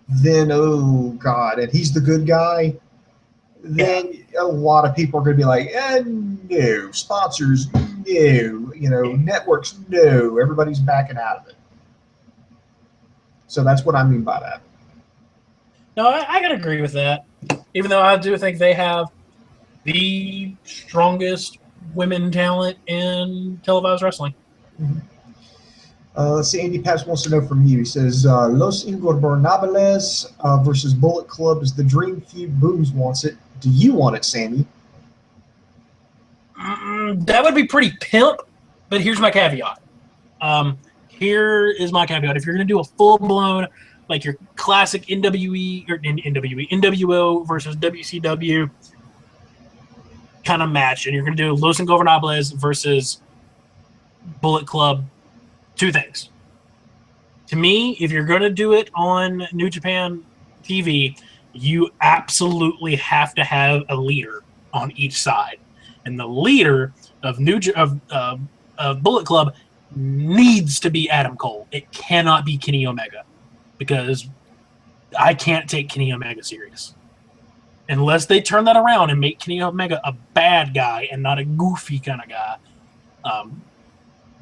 then, oh, God, and he's the good guy, then a lot of people are going to be like, no, sponsors, no, networks, no, everybody's backing out of it. So that's what I mean by that. No, I can agree with that. Even though I do think they have the strongest women talent in televised wrestling. Mm-hmm. Let's see, Andy Paps wants to know from you. He says, Los Ingobernables versus Bullet Club is the dream feud. Booms wants it. Do you want it, Sammy? That would be pretty pimp, but here's my caveat. Here is my caveat. If you're going to do a full-blown, like your classic NWO versus WCW kind of match, and you're going to do Los Ingobernables versus Bullet Club, two things. To me, if you're going to do it on New Japan TV, you absolutely have to have a leader on each side. And the leader of Bullet Club needs to be Adam Cole. It cannot be Kenny Omega, because I can't take Kenny Omega serious. Unless they turn that around and make Kenny Omega a bad guy and not a goofy kind of guy,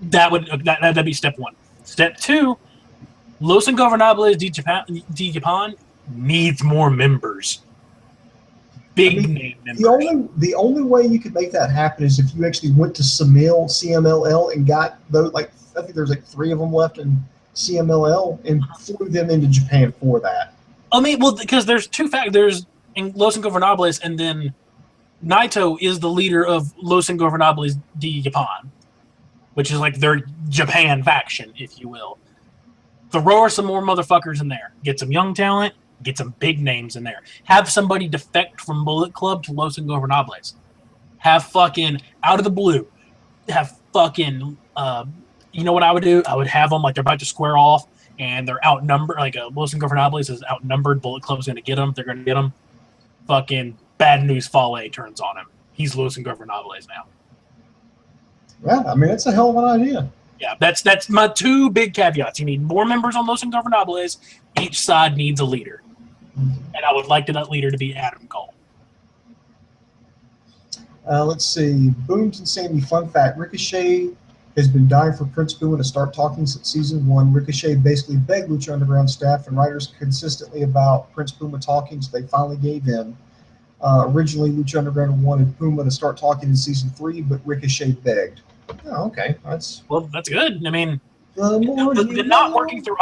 that'd be step one. Step two, Los Ingobernables de Japan needs more members. Big name members. The only way you could make that happen is if you actually went to CMLL and got those, like, I think there's like 3 of them left in CMLL, and flew them into Japan for that. I mean, well, because there's two factors. There's Los Ingobernables, and then Naito is the leader of Los Ingobernables de Japan, which is like their Japan faction, if you will. Throw some more motherfuckers in there. Get some young talent. Get some big names in there. Have somebody defect from Bullet Club to Los Ingobernables. Have fucking out of the blue. Have fucking, you know what I would do? I would have them like they're about to square off and they're outnumbered. Like Los Ingobernables is outnumbered. Bullet Club's going to get them. They're going to get them. Fucking Bad News Fale turns on him. He's Los Ingobernables now. Yeah, I mean, that's a hell of an idea. Yeah, that's my 2 big caveats. You need more members on Los Ingobernables. Each side needs a leader. And I would like that leader to be Adam Cole. Let's see. Boom and Sammy, fun fact. Ricochet has been dying for Prince Puma to start talking since season 1. Ricochet basically begged Lucha Underground staff and writers consistently about Prince Puma talking, so they finally gave in. Originally, Lucha Underground wanted Puma to start talking in season 3, but Ricochet begged. Oh, okay. That's good. I mean, the not working through,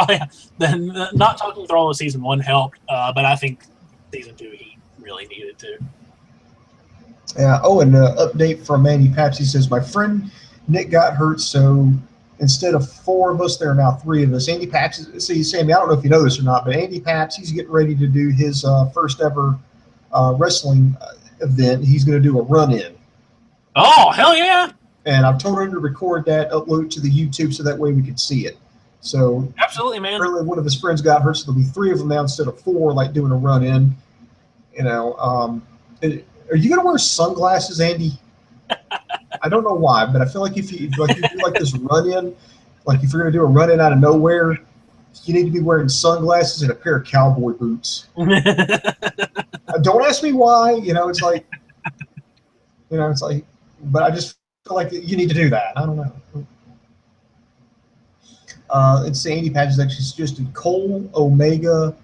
the not talking through all of season 1 helped, but I think season 2 he really needed to. Yeah. Oh, and an update from Andy Paps. He says, my friend Nick got hurt, so instead of 4 of us, there are now 3 of us. Andy Paps, see, Sammy, I don't know if you know this or not, but Andy Paps, he's getting ready to do his first ever wrestling event. He's going to do a run-in. Oh, hell yeah. And I've told him to record that, upload it to the YouTube so that way we can see it. So absolutely, man. Apparently one of his friends got hurt, so there'll be 3 of them now instead of 4, like doing a run-in. You know, are you going to wear sunglasses, Andy? I don't know why, but I feel like if you do like this run-in, like if you're going to do a run-in out of nowhere, you need to be wearing sunglasses and a pair of cowboy boots. Don't ask me why. It's like, but I just feel like you need to do that. I don't know. It's Andy Patch has actually suggested Cole, Omega,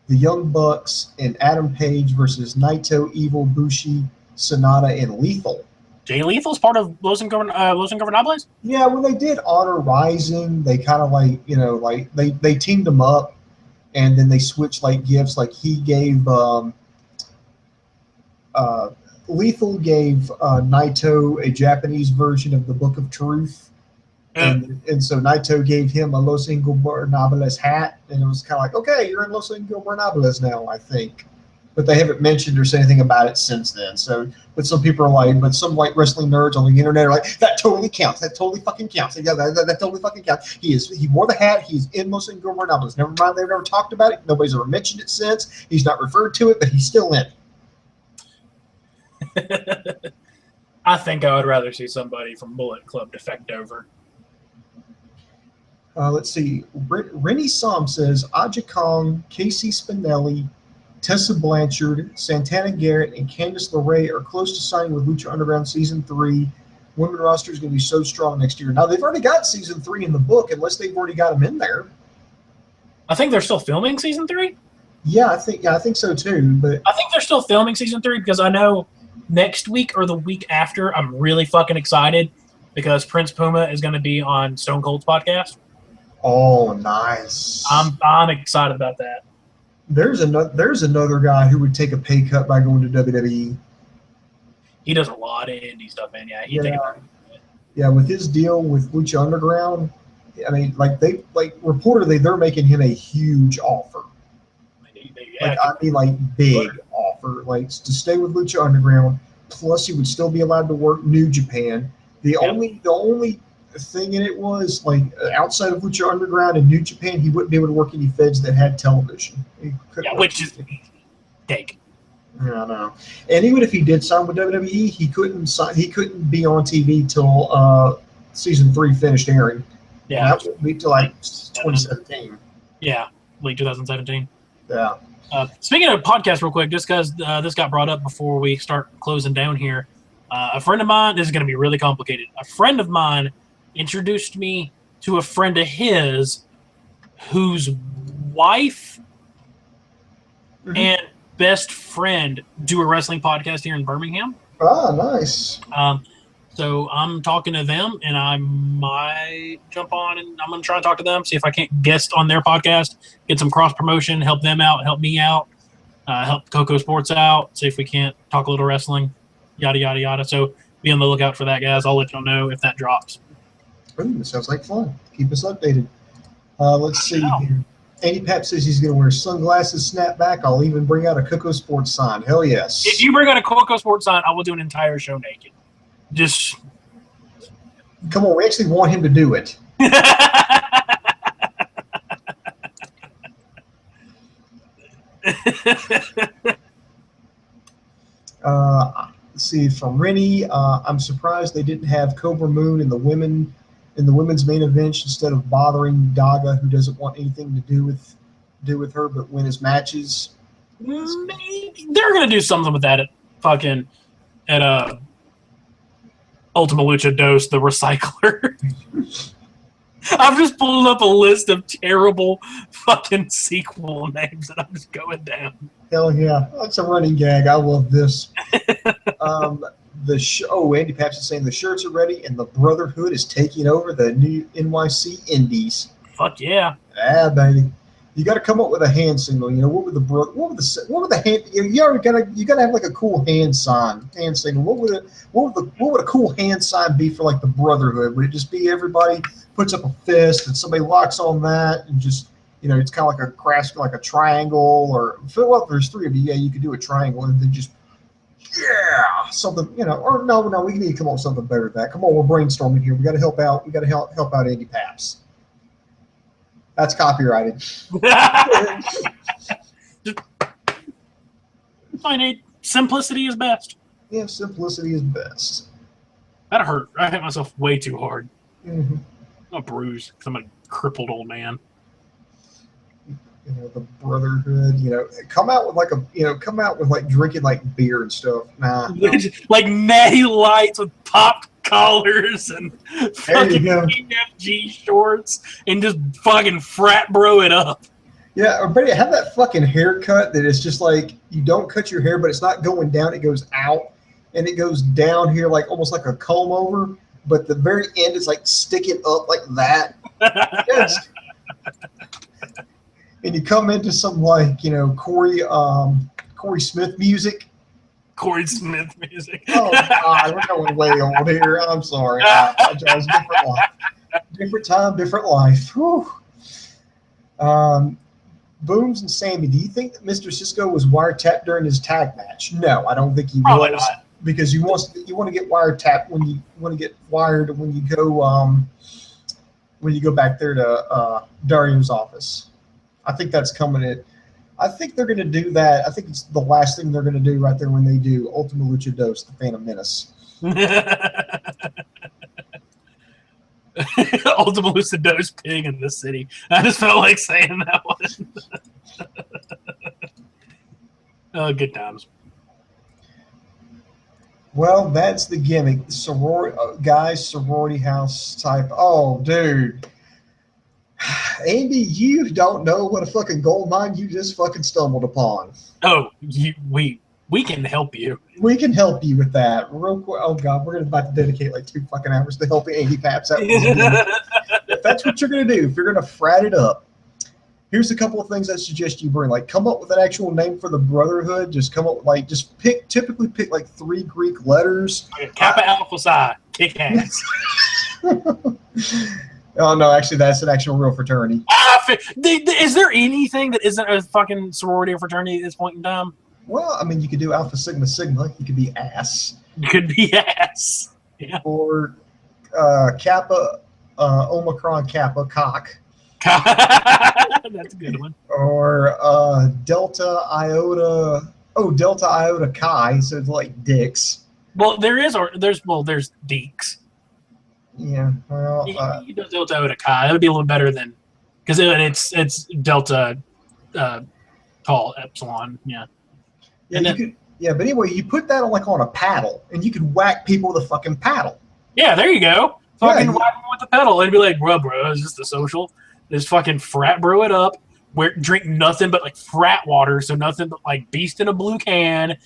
the Young Bucks, and Adam Page versus Naito, Evil, Bushi, Sonata, and Lethal. Jay Lethal's part of Los Ingobernables? Yeah, when they did Honor Rising, they kind of they teamed them up, and then they switched gifts. Like he gave Lethal gave Naito a Japanese version of the Book of Truth, and so Naito gave him a Los Ingobernables hat, and it was kind of like, okay, you're in Los Ingobernables now, I think. But they haven't mentioned or said anything about it since then. So, but some people are like, but some wrestling nerds on the internet are like, that totally counts. That totally fucking counts. Yeah, that totally fucking counts. He wore the hat. He's in Los Ingobernables. Never mind, they've never talked about it. Nobody's ever mentioned it since. He's not referred to it, but he's still in it. I think I would rather see somebody from Bullet Club defect over. Let's see. Rennie Som says Aja Kong, Casey Spinelli, Tessa Blanchard, Santana Garrett, and Candice LeRae are close to signing with Lucha Underground Season 3. Women roster is going to be so strong next year. Now, they've already got Season 3 in the book, unless they've already got them in there. I think they're still filming Season 3? Yeah, I think so too. But I think they're still filming Season 3 because I know next week or the week after, I'm really fucking excited because Prince Puma is going to be on Stone Cold's podcast. Oh, nice. I'm excited about that. There's another guy who would take a pay cut by going to WWE. He does a lot of indie stuff, man. Yeah, with his deal with Lucha Underground, I mean, reportedly they're making him a huge offer. Big offer, to stay with Lucha Underground. Plus, he would still be allowed to work New Japan. The only thing in it was outside of Lucha Underground and New Japan, he wouldn't be able to work any feds that had television. Which is take. Yeah, I know. And even if he did sign with WWE, he couldn't be on TV till season 3 finished airing. Yeah. And that won't be till like 2017. Yeah, late 2017. Yeah. Speaking of podcasts, real quick, just because this got brought up before we start closing down here, a friend of mine, this is going to be really complicated. A friend of mine introduced me to a friend of his whose wife and best friend do a wrestling podcast here in Birmingham. Ah, nice. So I'm talking to them, and I might jump on, and I'm going to try and talk to them, see if I can't guest on their podcast, get some cross-promotion, help them out, help me out, help KocoSports out, see if we can't talk a little wrestling, yada, yada, yada. So be on the lookout for that, guys. I'll let y'all know if that drops. Ooh, sounds like fun. Keep us updated. Let's see here. Andy Pap says he's going to wear sunglasses, snapback. I'll even bring out a KocoSports sign. Hell yes. If you bring out a KocoSports sign, I will do an entire show naked. Just come on, we actually want him to do it. Let's see, from Rennie, I'm surprised they didn't have Cobra Moon in the women's main event instead of bothering Daga, who doesn't want anything to do with her but win his matches. They're gonna do something with that at Ultima Lucha Dos, the Recycler. I've just pulled up a list of terrible fucking sequel names that I'm just going down. Hell yeah. That's a running gag. I love this. Andy Paps is saying the shirts are ready and the Brotherhood is taking over the new NYC Indies. Fuck yeah. Yeah, baby. You got to come up with a hand signal. You know, what would the hand? You gotta have like a cool hand signal. What would a cool hand sign be for like the Brotherhood? Would it just be everybody puts up a fist and somebody locks on that and just, you know, it's kind of like a crash, like a triangle, or well, if there's three of you, yeah, you could do a triangle and then just something, you know, or no, we need to come up with something better than that. Come on, we're brainstorming here. We got to help out. We got to help out Andy Paps. That's copyrighted. Fine, simplicity is best. Yeah, simplicity is best. That hurt. I hit myself way too hard. Mm-hmm. I'm bruised because I'm a crippled old man. You know, the Brotherhood. You know, come out with like drinking like beer and stuff. Nah, no. Like natty lights with popped collars and fucking PFG shorts and just fucking frat bro it up. Yeah, or better, have that fucking haircut that is just like you don't cut your hair, but it's not going down; it goes out, and it goes down here like almost like a comb over. But the very end is like sticking up like that. Yes. And you come into some like, you know, Corey Smith music. Corey Smith music. Oh God, we're going way old here. I'm sorry. I apologize. Different life. Different time, different life. Whew. Booms and Sammy, do you think that Mr. Cisco was wiretapped during his tag match? No, I don't think he Probably was. Not. Because you want to get wiretapped when you want to get wired when you go back there to Dario's office. I think that's coming. I think they're going to do that. I think it's the last thing they're going to do right there when they do Ultima Lucha Dos, the Phantom Menace. Ultima Lucha Dos pig in the city. I just felt like saying that one. Oh, good times. Well, that's the gimmick. Sorority house type. Oh, dude. Andy, you don't know what a fucking gold mine you just fucking stumbled upon. Oh, we can help you. We can help you with that. Real quick. Oh, God, we're about to dedicate like 2 fucking hours to helping Andy Paps out. If that's what you're going to do, if you're going to frat it up, here's a couple of things I suggest you bring. Like, come up with an actual name for the Brotherhood. Just come up with, like, typically pick, like, 3 Greek letters. Kappa Alpha Psi. Kick ass. Oh, no, actually, that's an actual real fraternity. Is there anything that isn't a fucking sorority or fraternity at this point in time? Well, I mean, you could do Alpha Sigma Sigma. You could be ass. You could be ass. Yeah. Or Kappa, Omicron Kappa, cock. That's a good one. Or Delta Iota. Oh, Delta Iota Chi. So it's like dicks. Well, there's deeks. Yeah, well, He does Delta Iota Chi. That would be a little better than because it's Delta Tall Epsilon. Yeah. yeah, And you then, could. Yeah, but anyway, you put that on like on a paddle, and you could whack people with a fucking paddle. yeah, there you go. Yeah, Fucking whack him with the pedal and be like, bro, is this the social? Just fucking frat bro it up. Drink nothing but like frat water, so nothing but like Beast in a blue can,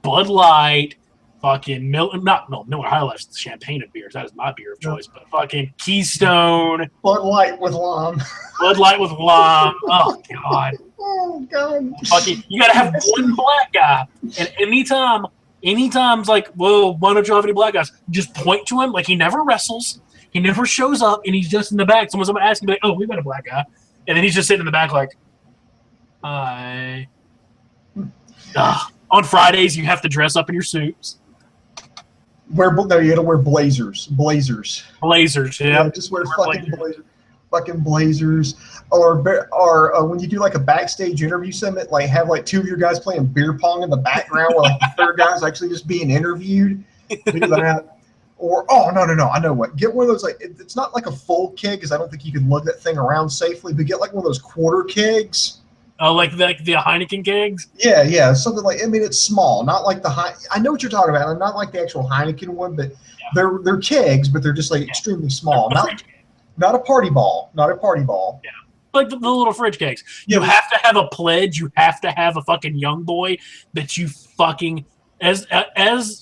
Bud Light, fucking Miller High Life's champagne of beers. That is my beer of choice, but fucking Keystone, Bud Light with lime. Bud Light with lime. Oh god. Oh god. Fucking, you gotta have one black guy, and anytime's like, well, why don't you have any black guys? Just point to him. Like, he never wrestles, he never shows up, and he's just in the back. Someone's gonna ask him, like, oh, we got a black guy, and then he's just sitting in the back like, hi. On Fridays, you have to dress up in your suits. You gotta wear blazers. Blazers, yeah. Just wear fucking blazers. Fucking blazers. Or when you do like a backstage interview summit, like have like two of your guys playing beer pong in the background while like the third guy's actually just being interviewed. Do that. Or no, I know what. Get one of those, like, it's not like a full keg because I don't think you can lug that thing around safely, but get like one of those quarter kegs. Oh, like the Heineken kegs? Yeah, something like, I mean, it's small, not like I know what you're talking about, not like the actual Heineken one, but they're kegs, but they're just like extremely small. Not a party ball. Yeah. Like the little fridge kegs. You have to have a pledge. You have to have a fucking young boy that you fucking, as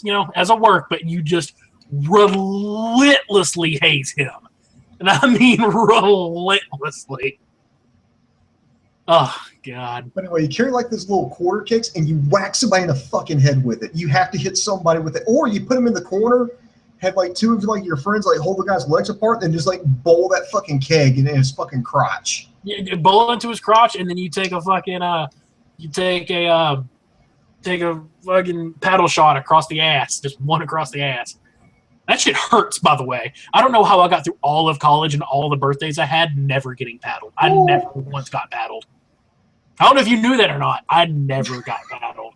you know, as a work, but you just relentlessly hate him. And I mean relentlessly. Oh, God. But anyway, you carry like those little quarter kicks and you whack somebody in the fucking head with it. You have to hit somebody with it. Or you put them in the corner, have like two of like your friends like hold the guy's legs apart, and just like bowl that fucking keg in his fucking crotch. You bowl into his crotch, and then you take a fucking take a fucking paddle shot across the ass. Just one across the ass. That shit hurts, by the way. I don't know how I got through all of college and all the birthdays I had never getting paddled. I never once got paddled. I don't know if you knew that or not. I never got paddled.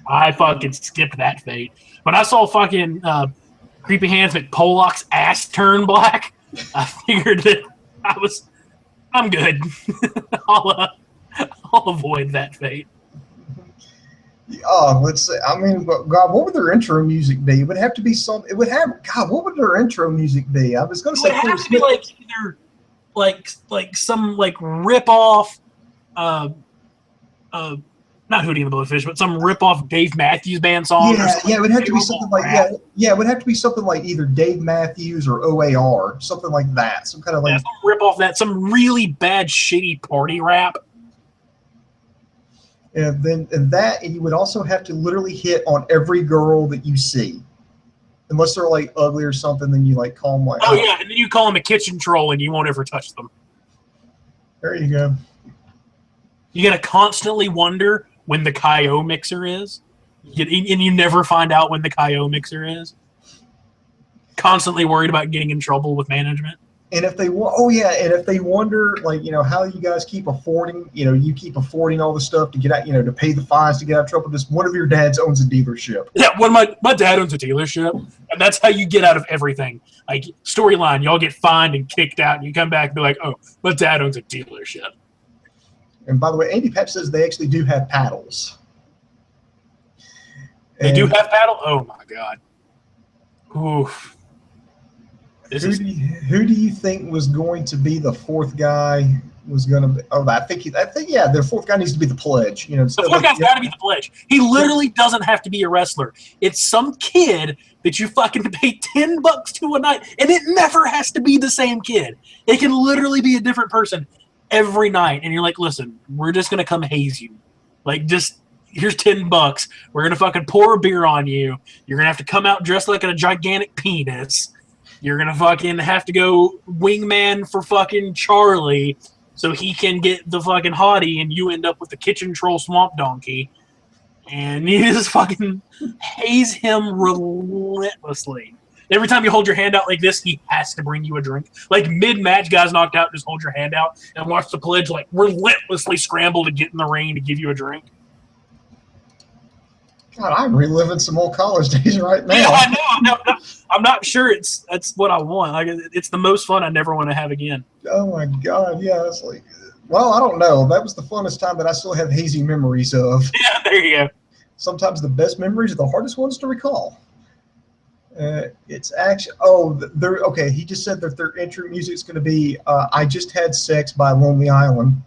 I fucking skipped that fate. When I saw fucking Creepy Hands McPollock's ass turn black, I figured that I'm good. I'll avoid that fate. Let's say, I mean, God, what would their intro music be? It would have to be what would their intro music be? I was going to say, it would have to be like either like some like rip off, not Hootie and the Blowfish, but some rip off Dave Matthews Band song. Yeah, it would have to be something like it would have to be something like either Dave Matthews or OAR, something like that. Some kind of like some rip off that, some really bad shitty party rap. And you would also have to literally hit on every girl that you see, unless they're like ugly or something. Then you like call them like, and then you call them a kitchen troll, and you won't ever touch them. There you go. You're gonna constantly wonder when the KO mixer is, and you never find out when the KO mixer is. Constantly worried about getting in trouble with management. And if they wonder, like, you know, how you guys keep affording, you know, you keep affording all the stuff to get out, you know, to pay the fines to get out of trouble. Just one of your dads owns a dealership. Yeah, my dad owns a dealership, and that's how you get out of everything. Like, storyline, y'all get fined and kicked out, and you come back and be like, oh, my dad owns a dealership. And by the way, Andy Patch says they actually do have paddles. They do have paddle? Oh my God. Oof. Who do you think was going to be the fourth guy? Was going to be? I think the fourth guy needs to be the pledge. You know, the fourth guy's got to be the pledge. He literally doesn't have to be a wrestler. It's some kid that you fucking pay $10 to a night, and it never has to be the same kid. It can literally be a different person every night, and you're like, listen, we're just gonna come haze you. Like, just here's $10. We're gonna fucking pour a beer on you. You're gonna have to come out dressed like a gigantic penis. You're gonna fucking have to go wingman for fucking Charlie so he can get the fucking hottie, and you end up with the kitchen troll swamp donkey. And you just fucking haze him relentlessly. Every time you hold your hand out like this, he has to bring you a drink. Like mid-match, guys knocked out, just hold your hand out and watch the pledge like relentlessly scramble to get in the ring to give you a drink. God, I'm reliving some old college days right now. Yeah, I know. I'm not sure that's what I want. Like, it's the most fun I never want to have again. Oh my God, yeah. It's like, well, I don't know. That was the funnest time that I still have hazy memories of. Yeah, there you go. Sometimes the best memories are the hardest ones to recall. It's actually, they're okay. He just said that their intro music is going to be "I Just Had Sex" by Lonely Island.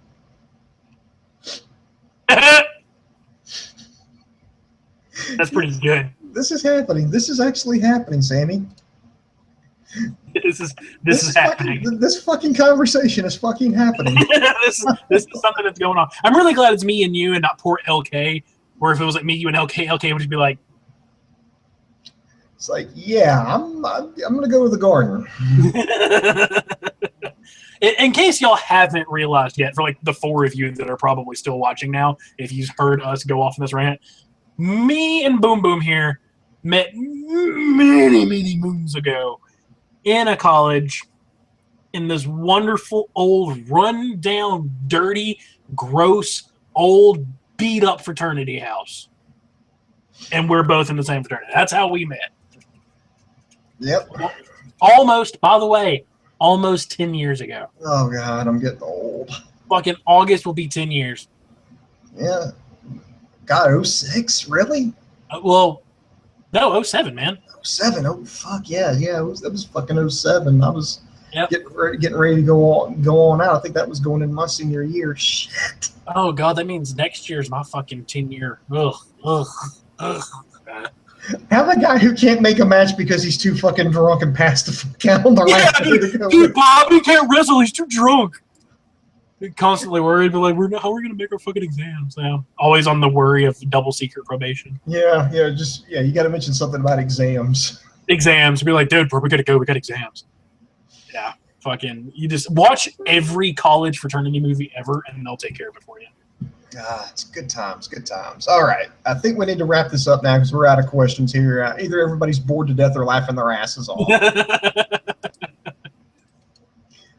That's pretty good. This is happening. This is actually happening, Sammy. This is happening. This fucking conversation is fucking happening. this is something that's going on. I'm really glad it's me and you and not poor LK. Or if it was like me, you, and LK would just be like, it's like, yeah, I'm gonna go to the garden. In case y'all haven't realized yet, for like the 4 of you that are probably still watching now, if you've heard us go off on this rant, me and Boom Boom here met many moons ago in a college in this wonderful old run-down, dirty, gross, old, beat-up fraternity house. And we're both in the same fraternity. That's how we met. Yep. Almost, by the way, almost 10 years ago. Oh, God, I'm getting old. Fucking August will be 10 years. Yeah. God, 06? Really? Well, no, 07, man. 07? Oh, fuck, yeah. That was fucking 07. I was getting ready to go on out. I think that was going into my senior year. Shit. Oh, God, that means next year's my fucking 10-year. Ugh. Have a guy who can't make a match because he's too fucking drunk and passed the fuck out on the dude, Bobby can't wrestle. He's too drunk. Constantly worried, but like, how are we gonna make our fucking exams now? Always on the worry of double secret probation. Yeah. You got to mention something about exams. Exams. Be like, dude, where we gotta go? We got exams. Yeah, fucking. You just watch every college fraternity movie ever, and they'll take care of it for you. It's good times. All right. I think we need to wrap this up now because we're out of questions here. Either everybody's bored to death or laughing their asses off.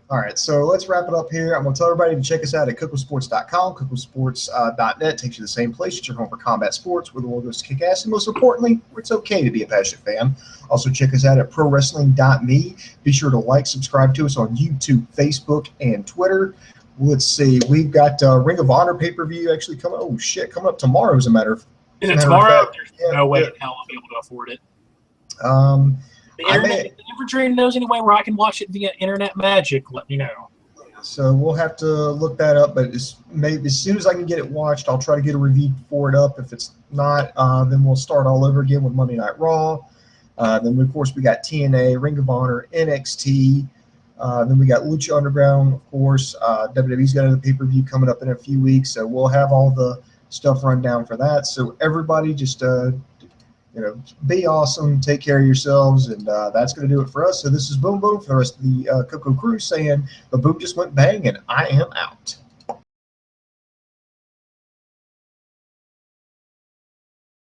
All right, so let's wrap it up here. I'm going to tell everybody to check us out at KocoSports.com. KocoSports.net takes you to the same place. It's your home for combat sports, where the world goes to kick ass, and most importantly, where it's okay to be a passionate fan. Also, check us out at ProWrestling.me. Be sure to like, subscribe to us on YouTube, Facebook, and Twitter. Let's see. We've got Ring of Honor pay-per-view actually coming. Oh, shit. Coming up tomorrow, as a matter of fact. Is it tomorrow? There's no way in hell I'll be able to afford it. The infantry knows any way where I can watch it via internet magic, let me know. So we'll have to look that up, but as soon as I can get it watched, I'll try to get a review for it up. If it's not, then we'll start all over again with Monday Night Raw. Then, of course, we got TNA, Ring of Honor, NXT. Then we got Lucha Underground, of course. WWE's got another pay-per-view coming up in a few weeks, so we'll have all the stuff run down for that. So everybody just be awesome, take care of yourselves, and that's going to do it for us. So this is Boom Boom for the rest of the Coco crew saying the boom just went bang, and I am out.